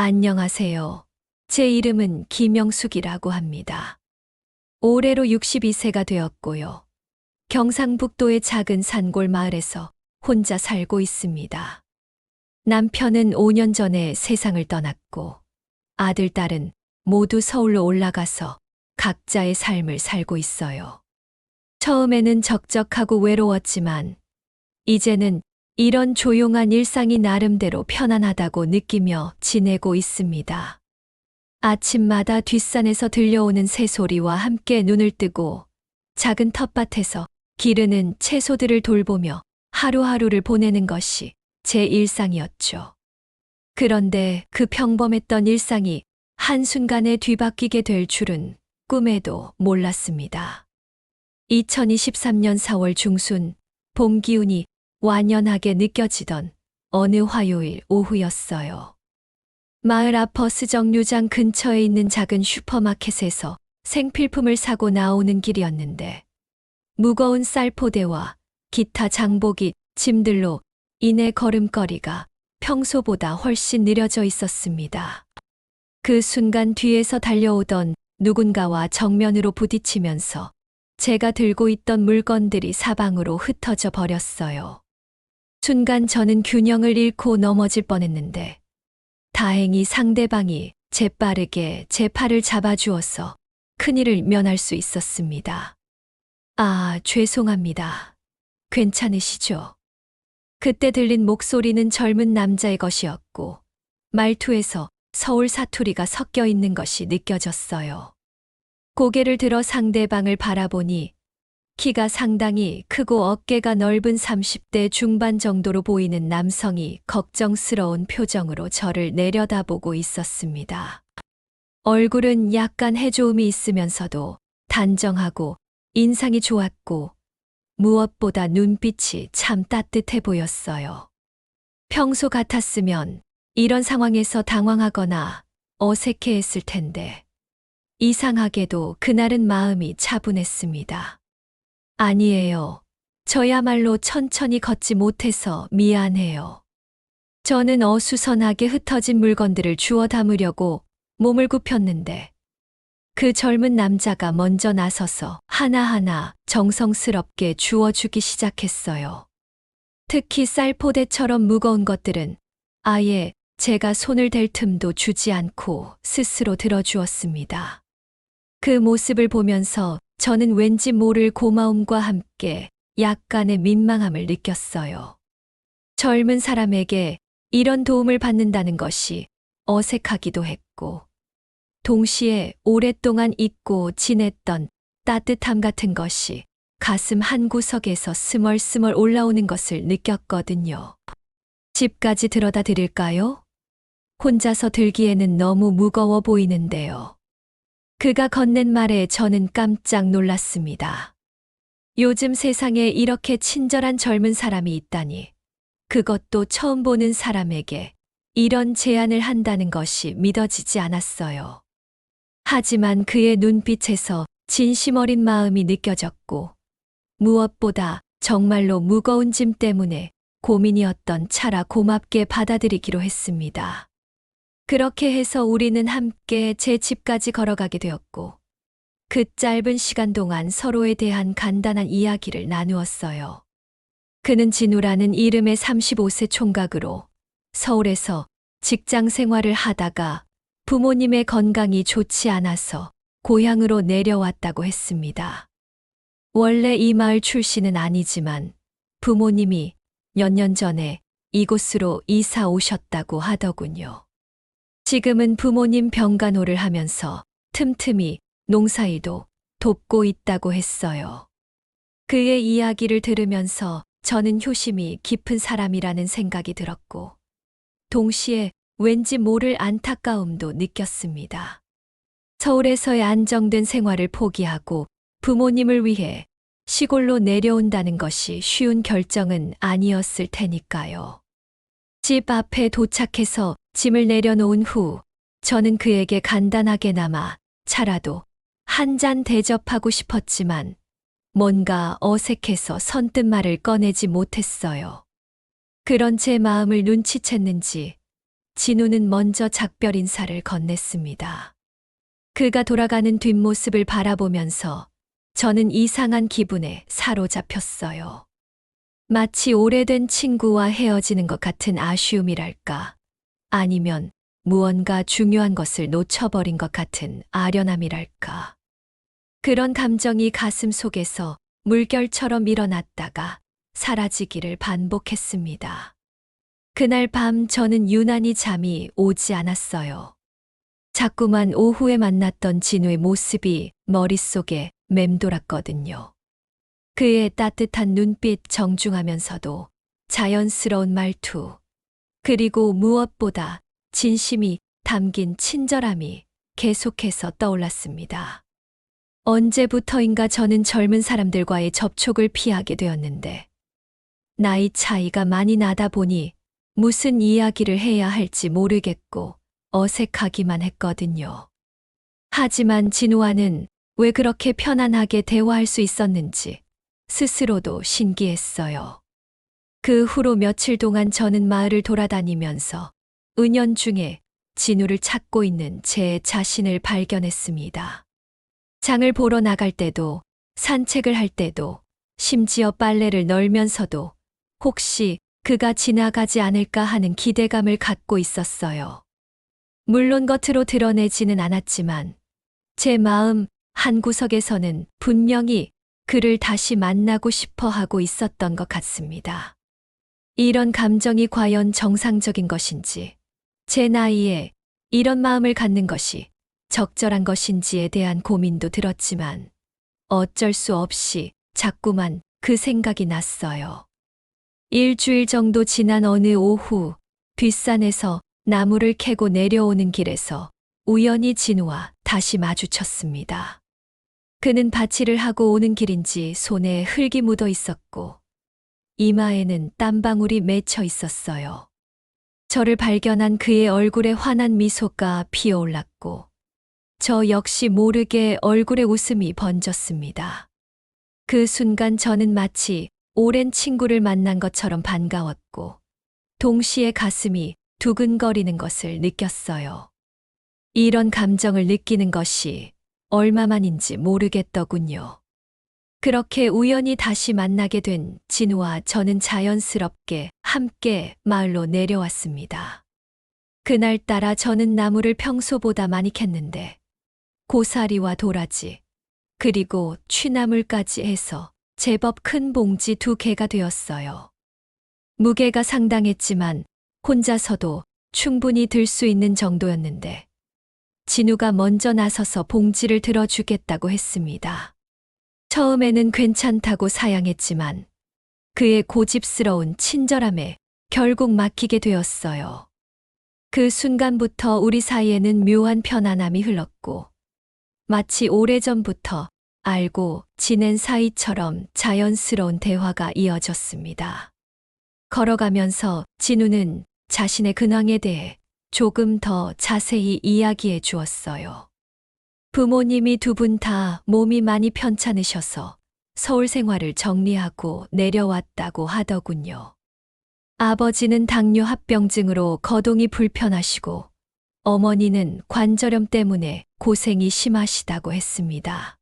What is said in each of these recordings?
안녕하세요. 제 이름은 김영숙이라고 합니다. 올해로 62세가 되었고요. 경상북도의 작은 산골 마을에서 혼자 살고 있습니다. 남편은 5년 전에 세상을 떠났고 아들, 딸은 모두 서울로 올라가서 각자의 삶을 살고 있어요. 처음에는 적적하고 외로웠지만 이제는 이런 조용한 일상이 나름대로 편안하다고 느끼며 지내고 있습니다. 아침마다 뒷산에서 들려오는 새소리와 함께 눈을 뜨고 작은 텃밭에서 기르는 채소들을 돌보며 하루하루를 보내는 것이 제 일상이었죠. 그런데 그 평범했던 일상이 한순간에 뒤바뀌게 될 줄은 꿈에도 몰랐습니다. 2023년 4월 중순 봄 기운이 완연하게 느껴지던 어느 화요일 오후였어요. 마을 앞 버스 정류장 근처에 있는 작은 슈퍼마켓에서 생필품을 사고 나오는 길이었는데 무거운 쌀포대와 기타 장보기, 짐들로 인해 걸음걸이가 평소보다 훨씬 느려져 있었습니다. 그 순간 뒤에서 달려오던 누군가와 정면으로 부딪히면서 제가 들고 있던 물건들이 사방으로 흩어져 버렸어요. 순간 저는 균형을 잃고 넘어질 뻔했는데 다행히 상대방이 재빠르게 제 팔을 잡아주어서 큰일을 면할 수 있었습니다. 아, 죄송합니다. 괜찮으시죠? 그때 들린 목소리는 젊은 남자의 것이었고 말투에서 서울 사투리가 섞여 있는 것이 느껴졌어요. 고개를 들어 상대방을 바라보니 키가 상당히 크고 어깨가 넓은 30대 중반 정도로 보이는 남성이 걱정스러운 표정으로 저를 내려다보고 있었습니다. 얼굴은 약간 해조음이 있으면서도 단정하고 인상이 좋았고 무엇보다 눈빛이 참 따뜻해 보였어요. 평소 같았으면 이런 상황에서 당황하거나 어색해했을 텐데 이상하게도 그날은 마음이 차분했습니다. 아니에요. 저야말로 천천히 걷지 못해서 미안해요. 저는 어수선하게 흩어진 물건들을 주워 담으려고 몸을 굽혔는데 그 젊은 남자가 먼저 나서서 하나하나 정성스럽게 주워주기 시작했어요. 특히 쌀포대처럼 무거운 것들은 아예 제가 손을 댈 틈도 주지 않고 스스로 들어주었습니다. 그 모습을 보면서 저는 왠지 모를 고마움과 함께 약간의 민망함을 느꼈어요. 젊은 사람에게 이런 도움을 받는다는 것이 어색하기도 했고, 동시에 오랫동안 잊고 지냈던 따뜻함 같은 것이 가슴 한구석에서 스멀스멀 올라오는 것을 느꼈거든요. 집까지 들어다 드릴까요? 혼자서 들기에는 너무 무거워 보이는데요. 그가 건넨 말에 저는 깜짝 놀랐습니다. 요즘 세상에 이렇게 친절한 젊은 사람이 있다니, 그것도 처음 보는 사람에게 이런 제안을 한다는 것이 믿어지지 않았어요. 하지만 그의 눈빛에서 진심 어린 마음이 느껴졌고, 무엇보다 정말로 무거운 짐 때문에 고민이었던 차라 고맙게 받아들이기로 했습니다. 그렇게 해서 우리는 함께 제 집까지 걸어가게 되었고, 그 짧은 시간 동안 서로에 대한 간단한 이야기를 나누었어요. 그는 진우라는 이름의 35세 총각으로 서울에서 직장 생활을 하다가 부모님의 건강이 좋지 않아서 고향으로 내려왔다고 했습니다. 원래 이 마을 출신은 아니지만 부모님이 몇 년 전에 이곳으로 이사 오셨다고 하더군요. 지금은 부모님 병간호를 하면서 틈틈이 농사일도 돕고 있다고 했어요. 그의 이야기를 들으면서 저는 효심이 깊은 사람이라는 생각이 들었고, 동시에 왠지 모를 안타까움도 느꼈습니다. 서울에서의 안정된 생활을 포기하고 부모님을 위해 시골로 내려온다는 것이 쉬운 결정은 아니었을 테니까요. 집 앞에 도착해서 짐을 내려놓은 후 저는 그에게 간단하게나마 차라도 한 잔 대접하고 싶었지만 뭔가 어색해서 선뜻 말을 꺼내지 못했어요. 그런 제 마음을 눈치챘는지 진우는 먼저 작별 인사를 건넸습니다. 그가 돌아가는 뒷모습을 바라보면서 저는 이상한 기분에 사로잡혔어요. 마치 오래된 친구와 헤어지는 것 같은 아쉬움이랄까, 아니면 무언가 중요한 것을 놓쳐버린 것 같은 아련함이랄까. 그런 감정이 가슴 속에서 물결처럼 일어났다가 사라지기를 반복했습니다. 그날 밤 저는 유난히 잠이 오지 않았어요. 자꾸만 오후에 만났던 진우의 모습이 머릿속에 맴돌았거든요. 그의 따뜻한 눈빛, 정중하면서도 자연스러운 말투, 그리고 무엇보다 진심이 담긴 친절함이 계속해서 떠올랐습니다. 언제부터인가 저는 젊은 사람들과의 접촉을 피하게 되었는데, 나이 차이가 많이 나다 보니 무슨 이야기를 해야 할지 모르겠고 어색하기만 했거든요. 하지만 진우와는 왜 그렇게 편안하게 대화할 수 있었는지 스스로도 신기했어요. 그 후로 며칠 동안 저는 마을을 돌아다니면서 은연중에 진우를 찾고 있는 제 자신을 발견했습니다. 장을 보러 나갈 때도, 산책을 할 때도, 심지어 빨래를 널면서도 혹시 그가 지나가지 않을까 하는 기대감을 갖고 있었어요. 물론 겉으로 드러내지는 않았지만 제 마음 한구석에서는 분명히 그를 다시 만나고 싶어 하고 있었던 것 같습니다. 이런 감정이 과연 정상적인 것인지, 제 나이에 이런 마음을 갖는 것이 적절한 것인지에 대한 고민도 들었지만 어쩔 수 없이 자꾸만 그 생각이 났어요. 일주일 정도 지난 어느 오후, 뒷산에서 나무를 캐고 내려오는 길에서 우연히 진우와 다시 마주쳤습니다. 그는 밭일을 하고 오는 길인지 손에 흙이 묻어 있었고 이마에는 땀방울이 맺혀 있었어요. 저를 발견한 그의 얼굴에 환한 미소가 피어올랐고 저 역시 모르게 얼굴에 웃음이 번졌습니다. 그 순간 저는 마치 오랜 친구를 만난 것처럼 반가웠고 동시에 가슴이 두근거리는 것을 느꼈어요. 이런 감정을 느끼는 것이 얼마만인지 모르겠더군요. 그렇게 우연히 다시 만나게 된 진우와 저는 자연스럽게 함께 마을로 내려왔습니다. 그날따라 저는 나무를 평소보다 많이 캤는데 고사리와 도라지, 그리고 취나물까지 해서 제법 큰 봉지 2개가 되었어요. 무게가 상당했지만 혼자서도 충분히 들 수 있는 정도였는데 진우가 먼저 나서서 봉지를 들어주겠다고 했습니다. 처음에는 괜찮다고 사양했지만 그의 고집스러운 친절함에 결국 맡기게 되었어요. 그 순간부터 우리 사이에는 묘한 편안함이 흘렀고 마치 오래전부터 알고 지낸 사이처럼 자연스러운 대화가 이어졌습니다. 걸어가면서 진우는 자신의 근황에 대해 조금 더 자세히 이야기해 주었어요. 부모님이 2분 다 몸이 많이 편찮으셔서 서울 생활을 정리하고 내려왔다고 하더군요. 아버지는 당뇨 합병증으로 거동이 불편하시고 어머니는 관절염 때문에 고생이 심하시다고 했습니다.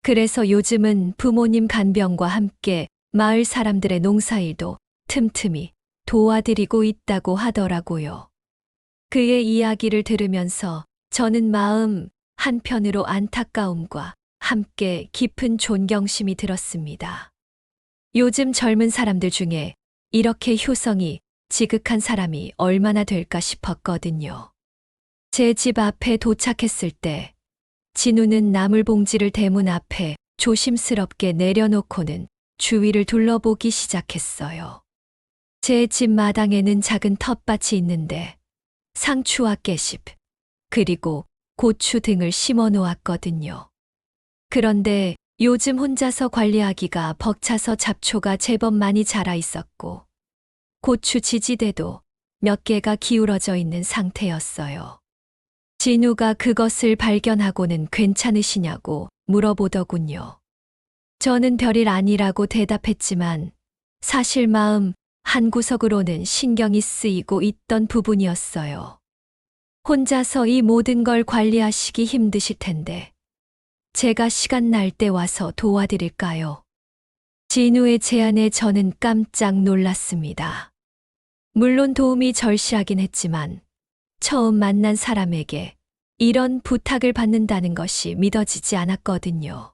그래서 요즘은 부모님 간병과 함께 마을 사람들의 농사일도 틈틈이 도와드리고 있다고 하더라고요. 그의 이야기를 들으면서 저는 마음 한편으로 안타까움과 함께 깊은 존경심이 들었습니다. 요즘 젊은 사람들 중에 이렇게 효성이 지극한 사람이 얼마나 될까 싶었거든요. 제 집 앞에 도착했을 때 진우는 나물봉지를 대문 앞에 조심스럽게 내려놓고는 주위를 둘러보기 시작했어요. 제 집 마당에는 작은 텃밭이 있는데 상추와 깨십, 그리고 고추 등을 심어 놓았거든요. 그런데 요즘 혼자서 관리하기가 벅차서 잡초가 제법 많이 자라 있었고 고추 지지대도 몇 개가 기울어져 있는 상태였어요. 진우가 그것을 발견하고는 괜찮으시냐고 물어보더군요. 저는 별일 아니라고 대답했지만 사실 마음 한 구석으로는 신경이 쓰이고 있던 부분이었어요. 혼자서 이 모든 걸 관리하시기 힘드실 텐데 제가 시간 날 때 와서 도와드릴까요? 진우의 제안에 저는 깜짝 놀랐습니다. 물론 도움이 절실하긴 했지만 처음 만난 사람에게 이런 부탁을 받는다는 것이 믿어지지 않았거든요.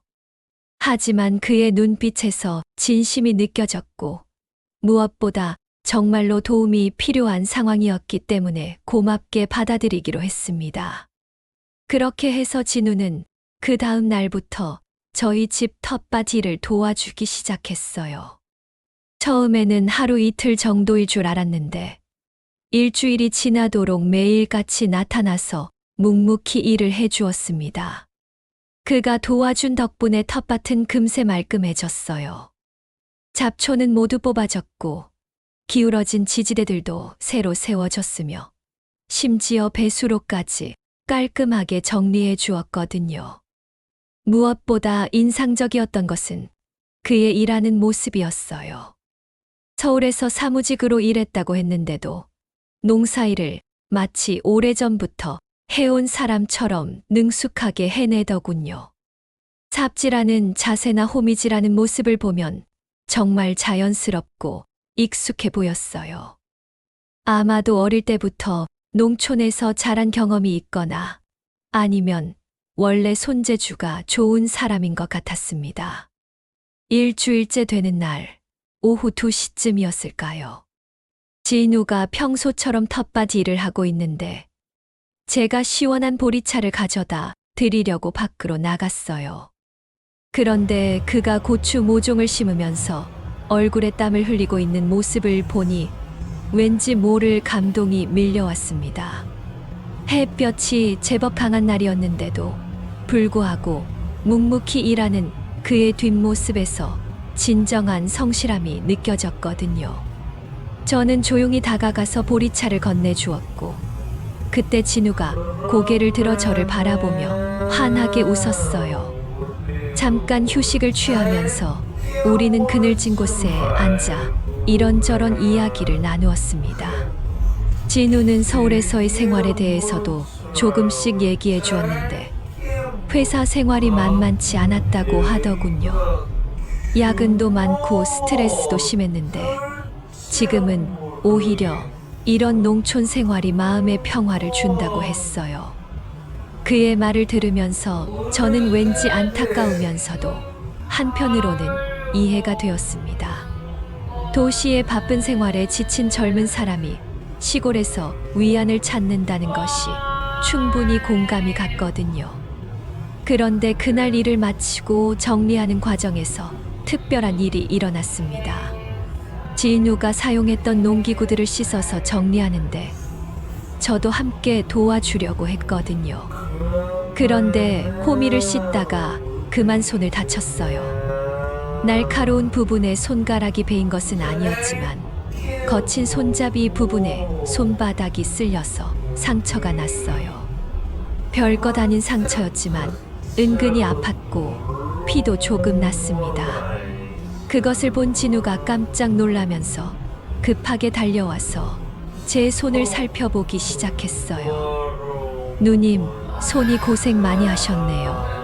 하지만 그의 눈빛에서 진심이 느껴졌고 무엇보다 정말로 도움이 필요한 상황이었기 때문에 고맙게 받아들이기로 했습니다. 그렇게 해서 진우는 그 다음 날부터 저희 집 텃밭 일을 도와주기 시작했어요. 처음에는 하루 이틀 정도일 줄 알았는데 일주일이 지나도록 매일같이 나타나서 묵묵히 일을 해주었습니다. 그가 도와준 덕분에 텃밭은 금세 말끔해졌어요. 잡초는 모두 뽑아졌고 기울어진 지지대들도 새로 세워졌으며 심지어 배수로까지 깔끔하게 정리해 주었거든요. 무엇보다 인상적이었던 것은 그의 일하는 모습이었어요. 서울에서 사무직으로 일했다고 했는데도 농사일을 마치 오래전부터 해온 사람처럼 능숙하게 해내더군요. 삽질하는 자세나 호미질하는 모습을 보면 정말 자연스럽고 익숙해 보였어요. 아마도 어릴 때부터 농촌에서 자란 경험이 있거나 아니면 원래 손재주가 좋은 사람인 것 같았습니다. 일주일째 되는 날 오후 2시쯤이었을까요? 진우가 평소처럼 텃밭 일을 하고 있는데 제가 시원한 보리차를 가져다 드리려고 밖으로 나갔어요. 그런데 그가 고추 모종을 심으면서 얼굴에 땀을 흘리고 있는 모습을 보니 왠지 모를 감동이 밀려왔습니다. 햇볕이 제법 강한 날이었는데도 불구하고 묵묵히 일하는 그의 뒷모습에서 진정한 성실함이 느껴졌거든요. 저는 조용히 다가가서 보리차를 건네주었고 그때 진우가 고개를 들어 저를 바라보며 환하게 웃었어요. 잠깐 휴식을 취하면서 우리는 그늘진 곳에 앉아 이런저런 이야기를 나누었습니다. 진우는 서울에서의 생활에 대해서도 조금씩 얘기해 주었는데 회사 생활이 만만치 않았다고 하더군요. 야근도 많고 스트레스도 심했는데 지금은 오히려 이런 농촌 생활이 마음의 평화를 준다고 했어요. 그의 말을 들으면서 저는 왠지 안타까우면서도 한편으로는 이해가 되었습니다. 도시의 바쁜 생활에 지친 젊은 사람이 시골에서 위안을 찾는다는 것이 충분히 공감이 갔거든요. 그런데 그날 일을 마치고 정리하는 과정에서 특별한 일이 일어났습니다. 진우가 사용했던 농기구들을 씻어서 정리하는데 저도 함께 도와주려고 했거든요. 그런데 호미를 씻다가 그만 손을 다쳤어요. 날카로운 부분에 손가락이 베인 것은 아니었지만 거친 손잡이 부분에 손바닥이 쓸려서 상처가 났어요. 별것 아닌 상처였지만 은근히 아팠고 피도 조금 났습니다. 그것을 본 진우가 깜짝 놀라면서 급하게 달려와서 제 손을 살펴보기 시작했어요. 누님, 손이 고생 많이 하셨네요.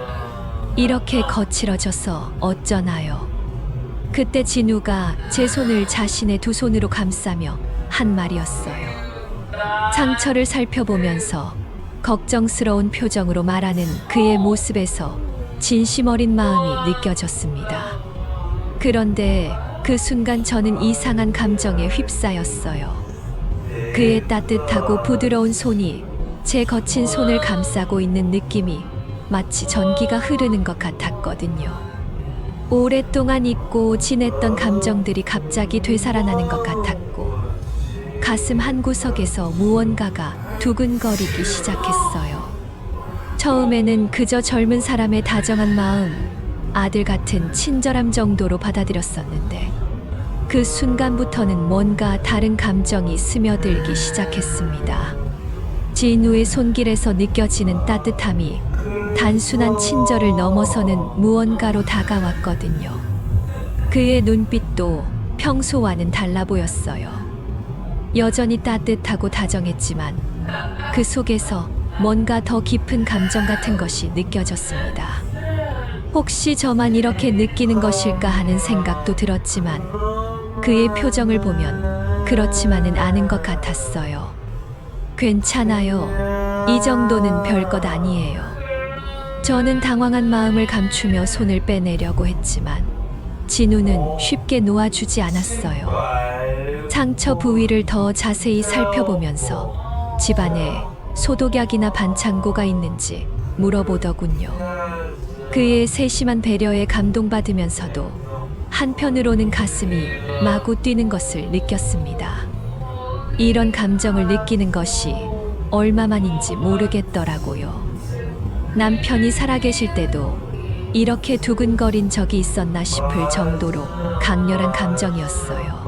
이렇게 거칠어져서 어쩌나요? 그때 진우가 제 손을 자신의 두 손으로 감싸며 한 말이었어요. 상처를 살펴보면서 걱정스러운 표정으로 말하는 그의 모습에서 진심 어린 마음이 느껴졌습니다. 그런데 그 순간 저는 이상한 감정에 휩싸였어요. 그의 따뜻하고 부드러운 손이 제 거친 손을 감싸고 있는 느낌이 마치 전기가 흐르는 것 같았거든요. 오랫동안 잊고 지냈던 감정들이 갑자기 되살아나는 것 같았고 가슴 한구석에서 무언가가 두근거리기 시작했어요. 처음에는 그저 젊은 사람의 다정한 마음, 아들 같은 친절함 정도로 받아들였었는데 그 순간부터는 뭔가 다른 감정이 스며들기 시작했습니다. 진우의 손길에서 느껴지는 따뜻함이 단순한 친절을 넘어서는 무언가로 다가왔거든요. 그의 눈빛도 평소와는 달라 보였어요. 여전히 따뜻하고 다정했지만 그 속에서 뭔가 더 깊은 감정 같은 것이 느껴졌습니다. 혹시 저만 이렇게 느끼는 것일까 하는 생각도 들었지만 그의 표정을 보면 그렇지만은 않은 것 같았어요. 괜찮아요. 이 정도는 별것 아니에요. 저는 당황한 마음을 감추며 손을 빼내려고 했지만 진우는 쉽게 놓아주지 않았어요. 상처 부위를 더 자세히 살펴보면서 집안에 소독약이나 반창고가 있는지 물어보더군요. 그의 세심한 배려에 감동받으면서도 한편으로는 가슴이 마구 뛰는 것을 느꼈습니다. 이런 감정을 느끼는 것이 얼마만인지 모르겠더라고요. 남편이 살아계실 때도 이렇게 두근거린 적이 있었나 싶을 정도로 강렬한 감정이었어요.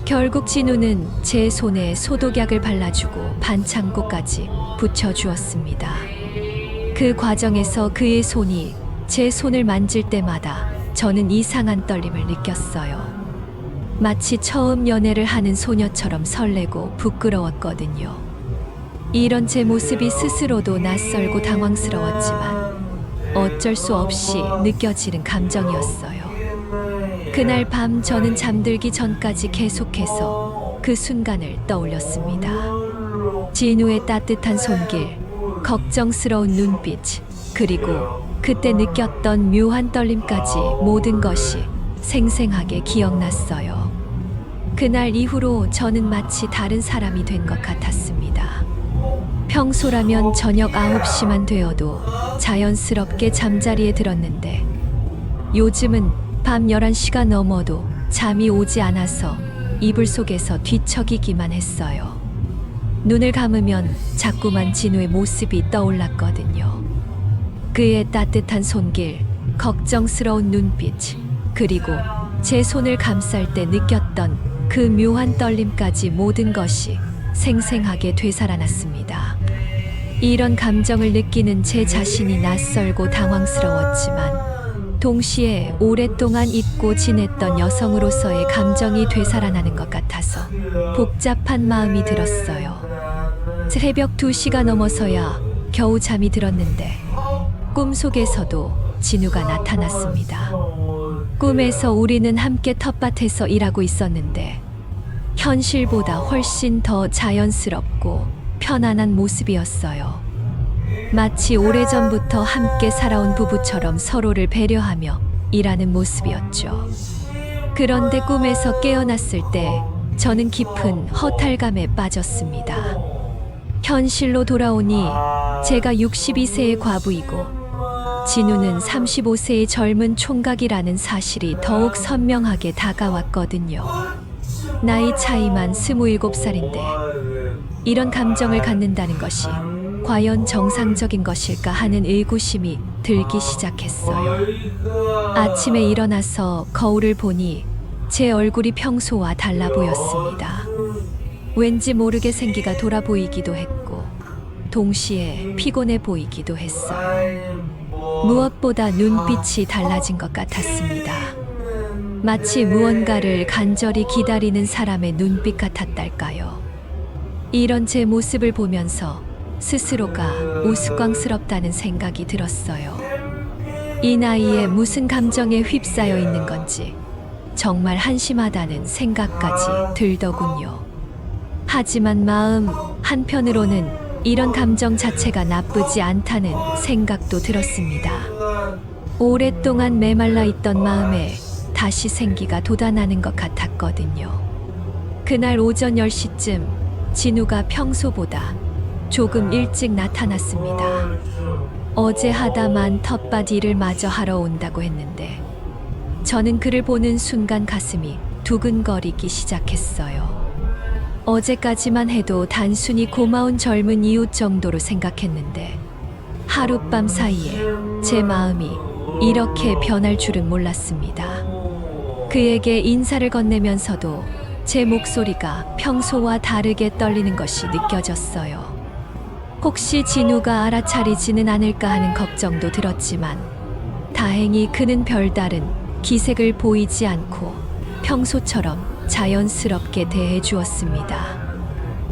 결국 진우는 제 손에 소독약을 발라주고 반창고까지 붙여주었습니다. 그 과정에서 그의 손이 제 손을 만질 때마다 저는 이상한 떨림을 느꼈어요. 마치 처음 연애를 하는 소녀처럼 설레고 부끄러웠거든요. 이런 제 모습이 스스로도 낯설고 당황스러웠지만 어쩔 수 없이 느껴지는 감정이었어요. 그날 밤 저는 잠들기 전까지 계속해서 그 순간을 떠올렸습니다. 진우의 따뜻한 손길, 걱정스러운 눈빛, 그리고 그때 느꼈던 묘한 떨림까지 모든 것이 생생하게 기억났어요. 그날 이후로 저는 마치 다른 사람이 된 것 같았습니다. 평소라면 저녁 9시만 되어도 자연스럽게 잠자리에 들었는데 요즘은 밤 11시가 넘어도 잠이 오지 않아서 이불 속에서 뒤척이기만 했어요. 눈을 감으면 자꾸만 진우의 모습이 떠올랐거든요. 그의 따뜻한 손길, 걱정스러운 눈빛, 그리고 제 손을 감쌀 때 느꼈던 그 묘한 떨림까지 모든 것이 생생하게 되살아났습니다. 이런 감정을 느끼는 제 자신이 낯설고 당황스러웠지만 동시에 오랫동안 잊고 지냈던 여성으로서의 감정이 되살아나는 것 같아서 복잡한 마음이 들었어요. 새벽 2시가 넘어서야 겨우 잠이 들었는데 꿈속에서도 진우가 나타났습니다. 꿈에서 우리는 함께 텃밭에서 일하고 있었는데 현실보다 훨씬 더 자연스럽고 편안한 모습이었어요. 마치 오래전부터 함께 살아온 부부처럼 서로를 배려하며 일하는 모습이었죠. 그런데 꿈에서 깨어났을 때 저는 깊은 허탈감에 빠졌습니다. 현실로 돌아오니 제가 62세의 과부이고 진우는 35세의 젊은 총각이라는 사실이 더욱 선명하게 다가왔거든요. 나이 차이만 27살인데 이런 감정을 갖는다는 것이 과연 정상적인 것일까 하는 의구심이 들기 시작했어요. 아침에 일어나서 거울을 보니 제 얼굴이 평소와 달라 보였습니다. 왠지 모르게 생기가 돌아 보이기도 했고 동시에 피곤해 보이기도 했어요. 무엇보다 눈빛이 달라진 것 같았습니다. 마치 무언가를 간절히 기다리는 사람의 눈빛 같았달까요? 이런 제 모습을 보면서 스스로가 우스꽝스럽다는 생각이 들었어요. 이 나이에 무슨 감정에 휩싸여 있는 건지 정말 한심하다는 생각까지 들더군요. 하지만 마음 한편으로는 이런 감정 자체가 나쁘지 않다는 생각도 들었습니다. 오랫동안 메말라 있던 마음에 다시 생기가 돋아나는 것 같았거든요. 그날 오전 10시쯤 진우가 평소보다 조금 일찍 나타났습니다. 어제 하다만 텃밭 일을 마저 하러 온다고 했는데 저는 그를 보는 순간 가슴이 두근거리기 시작했어요. 어제까지만 해도 단순히 고마운 젊은 이웃 정도로 생각했는데 하룻밤 사이에 제 마음이 이렇게 변할 줄은 몰랐습니다. 그에게 인사를 건네면서도 제 목소리가 평소와 다르게 떨리는 것이 느껴졌어요. 혹시 진우가 알아차리지는 않을까 하는 걱정도 들었지만 다행히 그는 별다른 기색을 보이지 않고 평소처럼 자연스럽게 대해 주었습니다.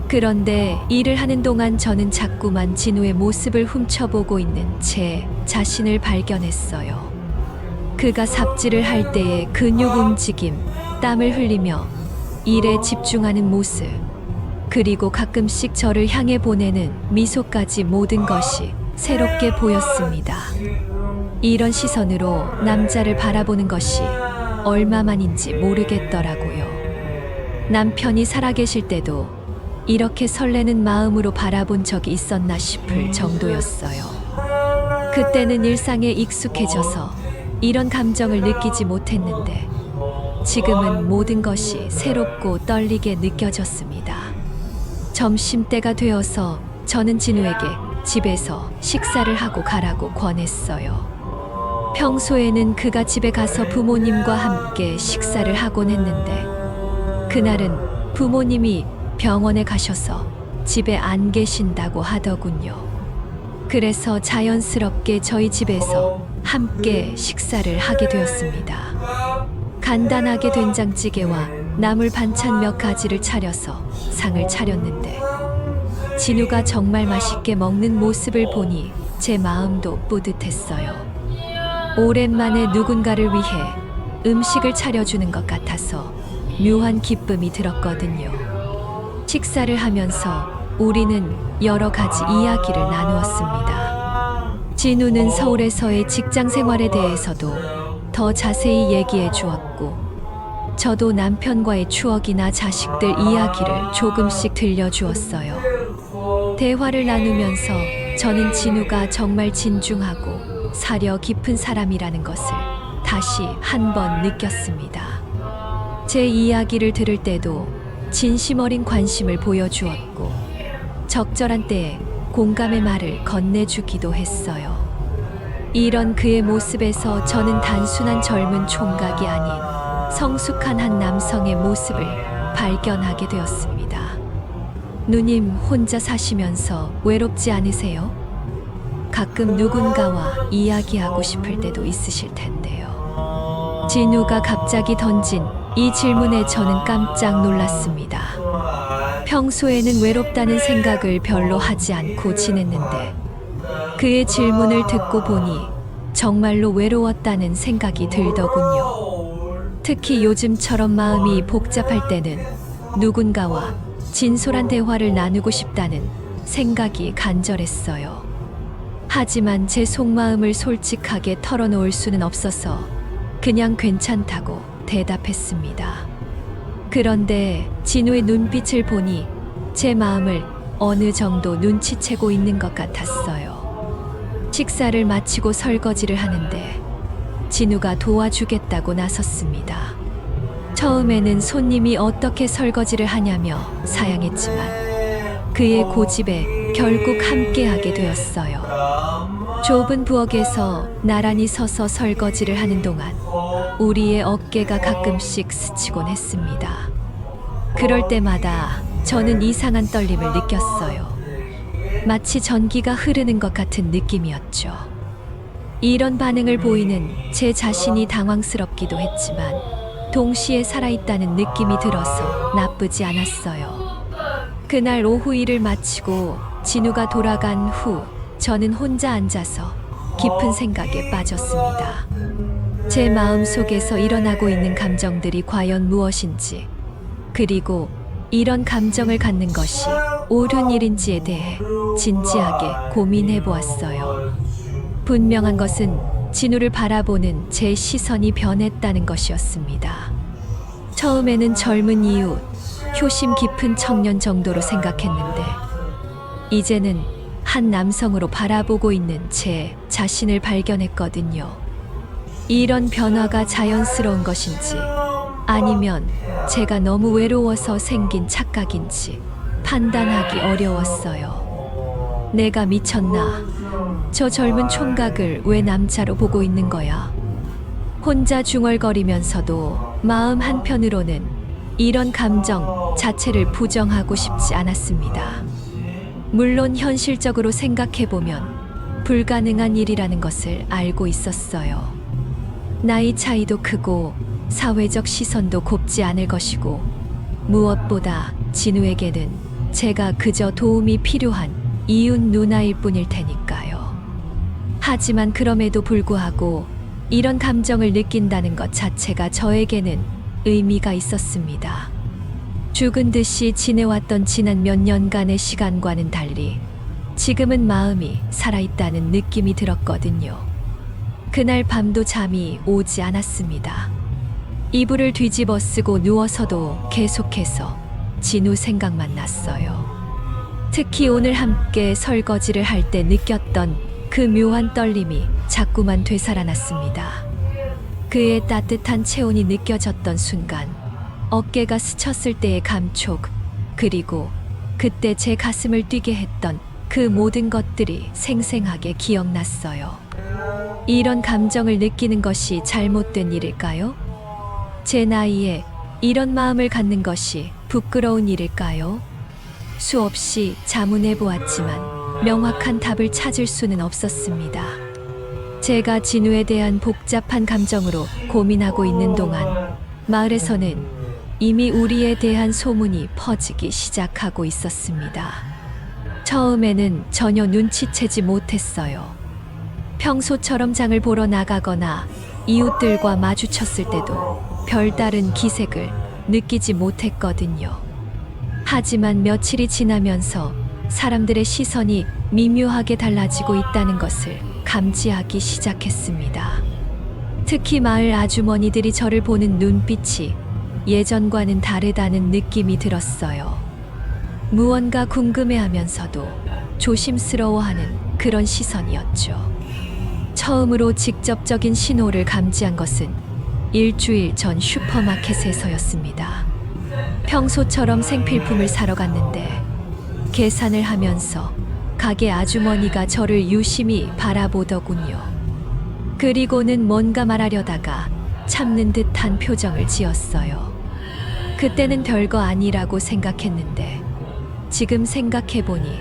그런데 일을 하는 동안 저는 자꾸만 진우의 모습을 훔쳐보고 있는 제 자신을 발견했어요. 그가 삽질을 할 때의 근육 움직임, 땀을 흘리며 일에 집중하는 모습, 그리고 가끔씩 저를 향해 보내는 미소까지 모든 것이 새롭게 보였습니다. 이런 시선으로 남자를 바라보는 것이 얼마만인지 모르겠더라고요. 남편이 살아계실 때도 이렇게 설레는 마음으로 바라본 적이 있었나 싶을 정도였어요. 그때는 일상에 익숙해져서 이런 감정을 느끼지 못했는데 지금은 모든 것이 새롭고 떨리게 느껴졌습니다. 점심때가 되어서 저는 진우에게 집에서 식사를 하고 가라고 권했어요. 평소에는 그가 집에 가서 부모님과 함께 식사를 하곤 했는데 그날은 부모님이 병원에 가셔서 집에 안 계신다고 하더군요. 그래서 자연스럽게 저희 집에서 함께 식사를 하게 되었습니다. 간단하게 된장찌개와 나물 반찬 몇 가지를 차려서 상을 차렸는데 진우가 정말 맛있게 먹는 모습을 보니 제 마음도 뿌듯했어요. 오랜만에 누군가를 위해 음식을 차려주는 것 같아서 묘한 기쁨이 들었거든요. 식사를 하면서 우리는 여러 가지 이야기를 나누었습니다. 진우는 서울에서의 직장 생활에 대해서도 더 자세히 얘기해 주었고, 저도 남편과의 추억이나 자식들 이야기를 조금씩 들려주었어요. 대화를 나누면서 저는 진우가 정말 진중하고 사려 깊은 사람이라는 것을 다시 한 번 느꼈습니다. 제 이야기를 들을 때도 진심 어린 관심을 보여주었고 적절한 때에 공감의 말을 건네주기도 했어요. 이런 그의 모습에서 저는 단순한 젊은 총각이 아닌 성숙한 한 남성의 모습을 발견하게 되었습니다. 누님 혼자 사시면서 외롭지 않으세요? 가끔 누군가와 이야기하고 싶을 때도 있으실 텐데요. 진우가 갑자기 던진 이 질문에 저는 깜짝 놀랐습니다. 평소에는 외롭다는 생각을 별로 하지 않고 지냈는데 그의 질문을 듣고 보니 정말로 외로웠다는 생각이 들더군요. 특히 요즘처럼 마음이 복잡할 때는 누군가와 진솔한 대화를 나누고 싶다는 생각이 간절했어요. 하지만 제 속마음을 솔직하게 털어놓을 수는 없어서 그냥 괜찮다고 대답했습니다. 그런데 진우의 눈빛을 보니 제 마음을 어느 정도 눈치채고 있는 것 같았어요. 식사를 마치고 설거지를 하는데 진우가 도와주겠다고 나섰습니다. 처음에는 손님이 어떻게 설거지를 하냐며 사양했지만 그의 고집에 결국 함께하게 되었어요. 좁은 부엌에서 나란히 서서 설거지를 하는 동안 우리의 어깨가 가끔씩 스치곤 했습니다. 그럴 때마다 저는 이상한 떨림을 느꼈어요. 마치 전기가 흐르는 것 같은 느낌이었죠. 이런 반응을 보이는 제 자신이 당황스럽기도 했지만 동시에 살아있다는 느낌이 들어서 나쁘지 않았어요. 그날 오후 일을 마치고 진우가 돌아간 후 저는 혼자 앉아서 깊은 생각에 빠졌습니다. 제 마음 속에서 일어나고 있는 감정들이 과연 무엇인지, 그리고 이런 감정을 갖는 것이 옳은 일인지에 대해 진지하게 고민해 보았어요. 분명한 것은 진우를 바라보는 제 시선이 변했다는 것이었습니다. 처음에는 젊은 이웃, 효심 깊은 청년 정도로 생각했는데 이제는 한 남성으로 바라보고 있는 제 자신을 발견했거든요. 이런 변화가 자연스러운 것인지 아니면 제가 너무 외로워서 생긴 착각인지 판단하기 어려웠어요. 내가 미쳤나? 저 젊은 총각을 왜 남자로 보고 있는 거야? 혼자 중얼거리면서도 마음 한편으로는 이런 감정 자체를 부정하고 싶지 않았습니다. 물론 현실적으로 생각해보면 불가능한 일이라는 것을 알고 있었어요. 나이 차이도 크고 사회적 시선도 곱지 않을 것이고 무엇보다 진우에게는 제가 그저 도움이 필요한 이웃 누나일 뿐일 테니까요. 하지만 그럼에도 불구하고 이런 감정을 느낀다는 것 자체가 저에게는 의미가 있었습니다. 죽은 듯이 지내왔던 지난 몇 년간의 시간과는 달리 지금은 마음이 살아있다는 느낌이 들었거든요. 그날 밤도 잠이 오지 않았습니다. 이불을 뒤집어 쓰고 누워서도 계속해서 진우 생각만 났어요. 특히 오늘 함께 설거지를 할 때 느꼈던 그 묘한 떨림이 자꾸만 되살아났습니다. 그의 따뜻한 체온이 느껴졌던 순간, 어깨가 스쳤을 때의 감촉, 그리고 그때 제 가슴을 뛰게 했던 그 모든 것들이 생생하게 기억났어요. 이런 감정을 느끼는 것이 잘못된 일일까요? 제 나이에 이런 마음을 갖는 것이 부끄러운 일일까요? 수없이 자문해 보았지만 명확한 답을 찾을 수는 없었습니다. 제가 진우에 대한 복잡한 감정으로 고민하고 있는 동안 마을에서는 이미 우리에 대한 소문이 퍼지기 시작하고 있었습니다. 처음에는 전혀 눈치채지 못했어요. 평소처럼 장을 보러 나가거나 이웃들과 마주쳤을 때도 별다른 기색을 느끼지 못했거든요. 하지만 며칠이 지나면서 사람들의 시선이 미묘하게 달라지고 있다는 것을 감지하기 시작했습니다. 특히 마을 아주머니들이 저를 보는 눈빛이 예전과는 다르다는 느낌이 들었어요. 무언가 궁금해하면서도 조심스러워하는 그런 시선이었죠. 처음으로 직접적인 신호를 감지한 것은 일주일 전 슈퍼마켓에서였습니다. 평소처럼 생필품을 사러 갔는데 계산을 하면서 가게 아주머니가 저를 유심히 바라보더군요. 그리고는 뭔가 말하려다가 참는 듯한 표정을 지었어요. 그때는 별거 아니라고 생각했는데 지금 생각해보니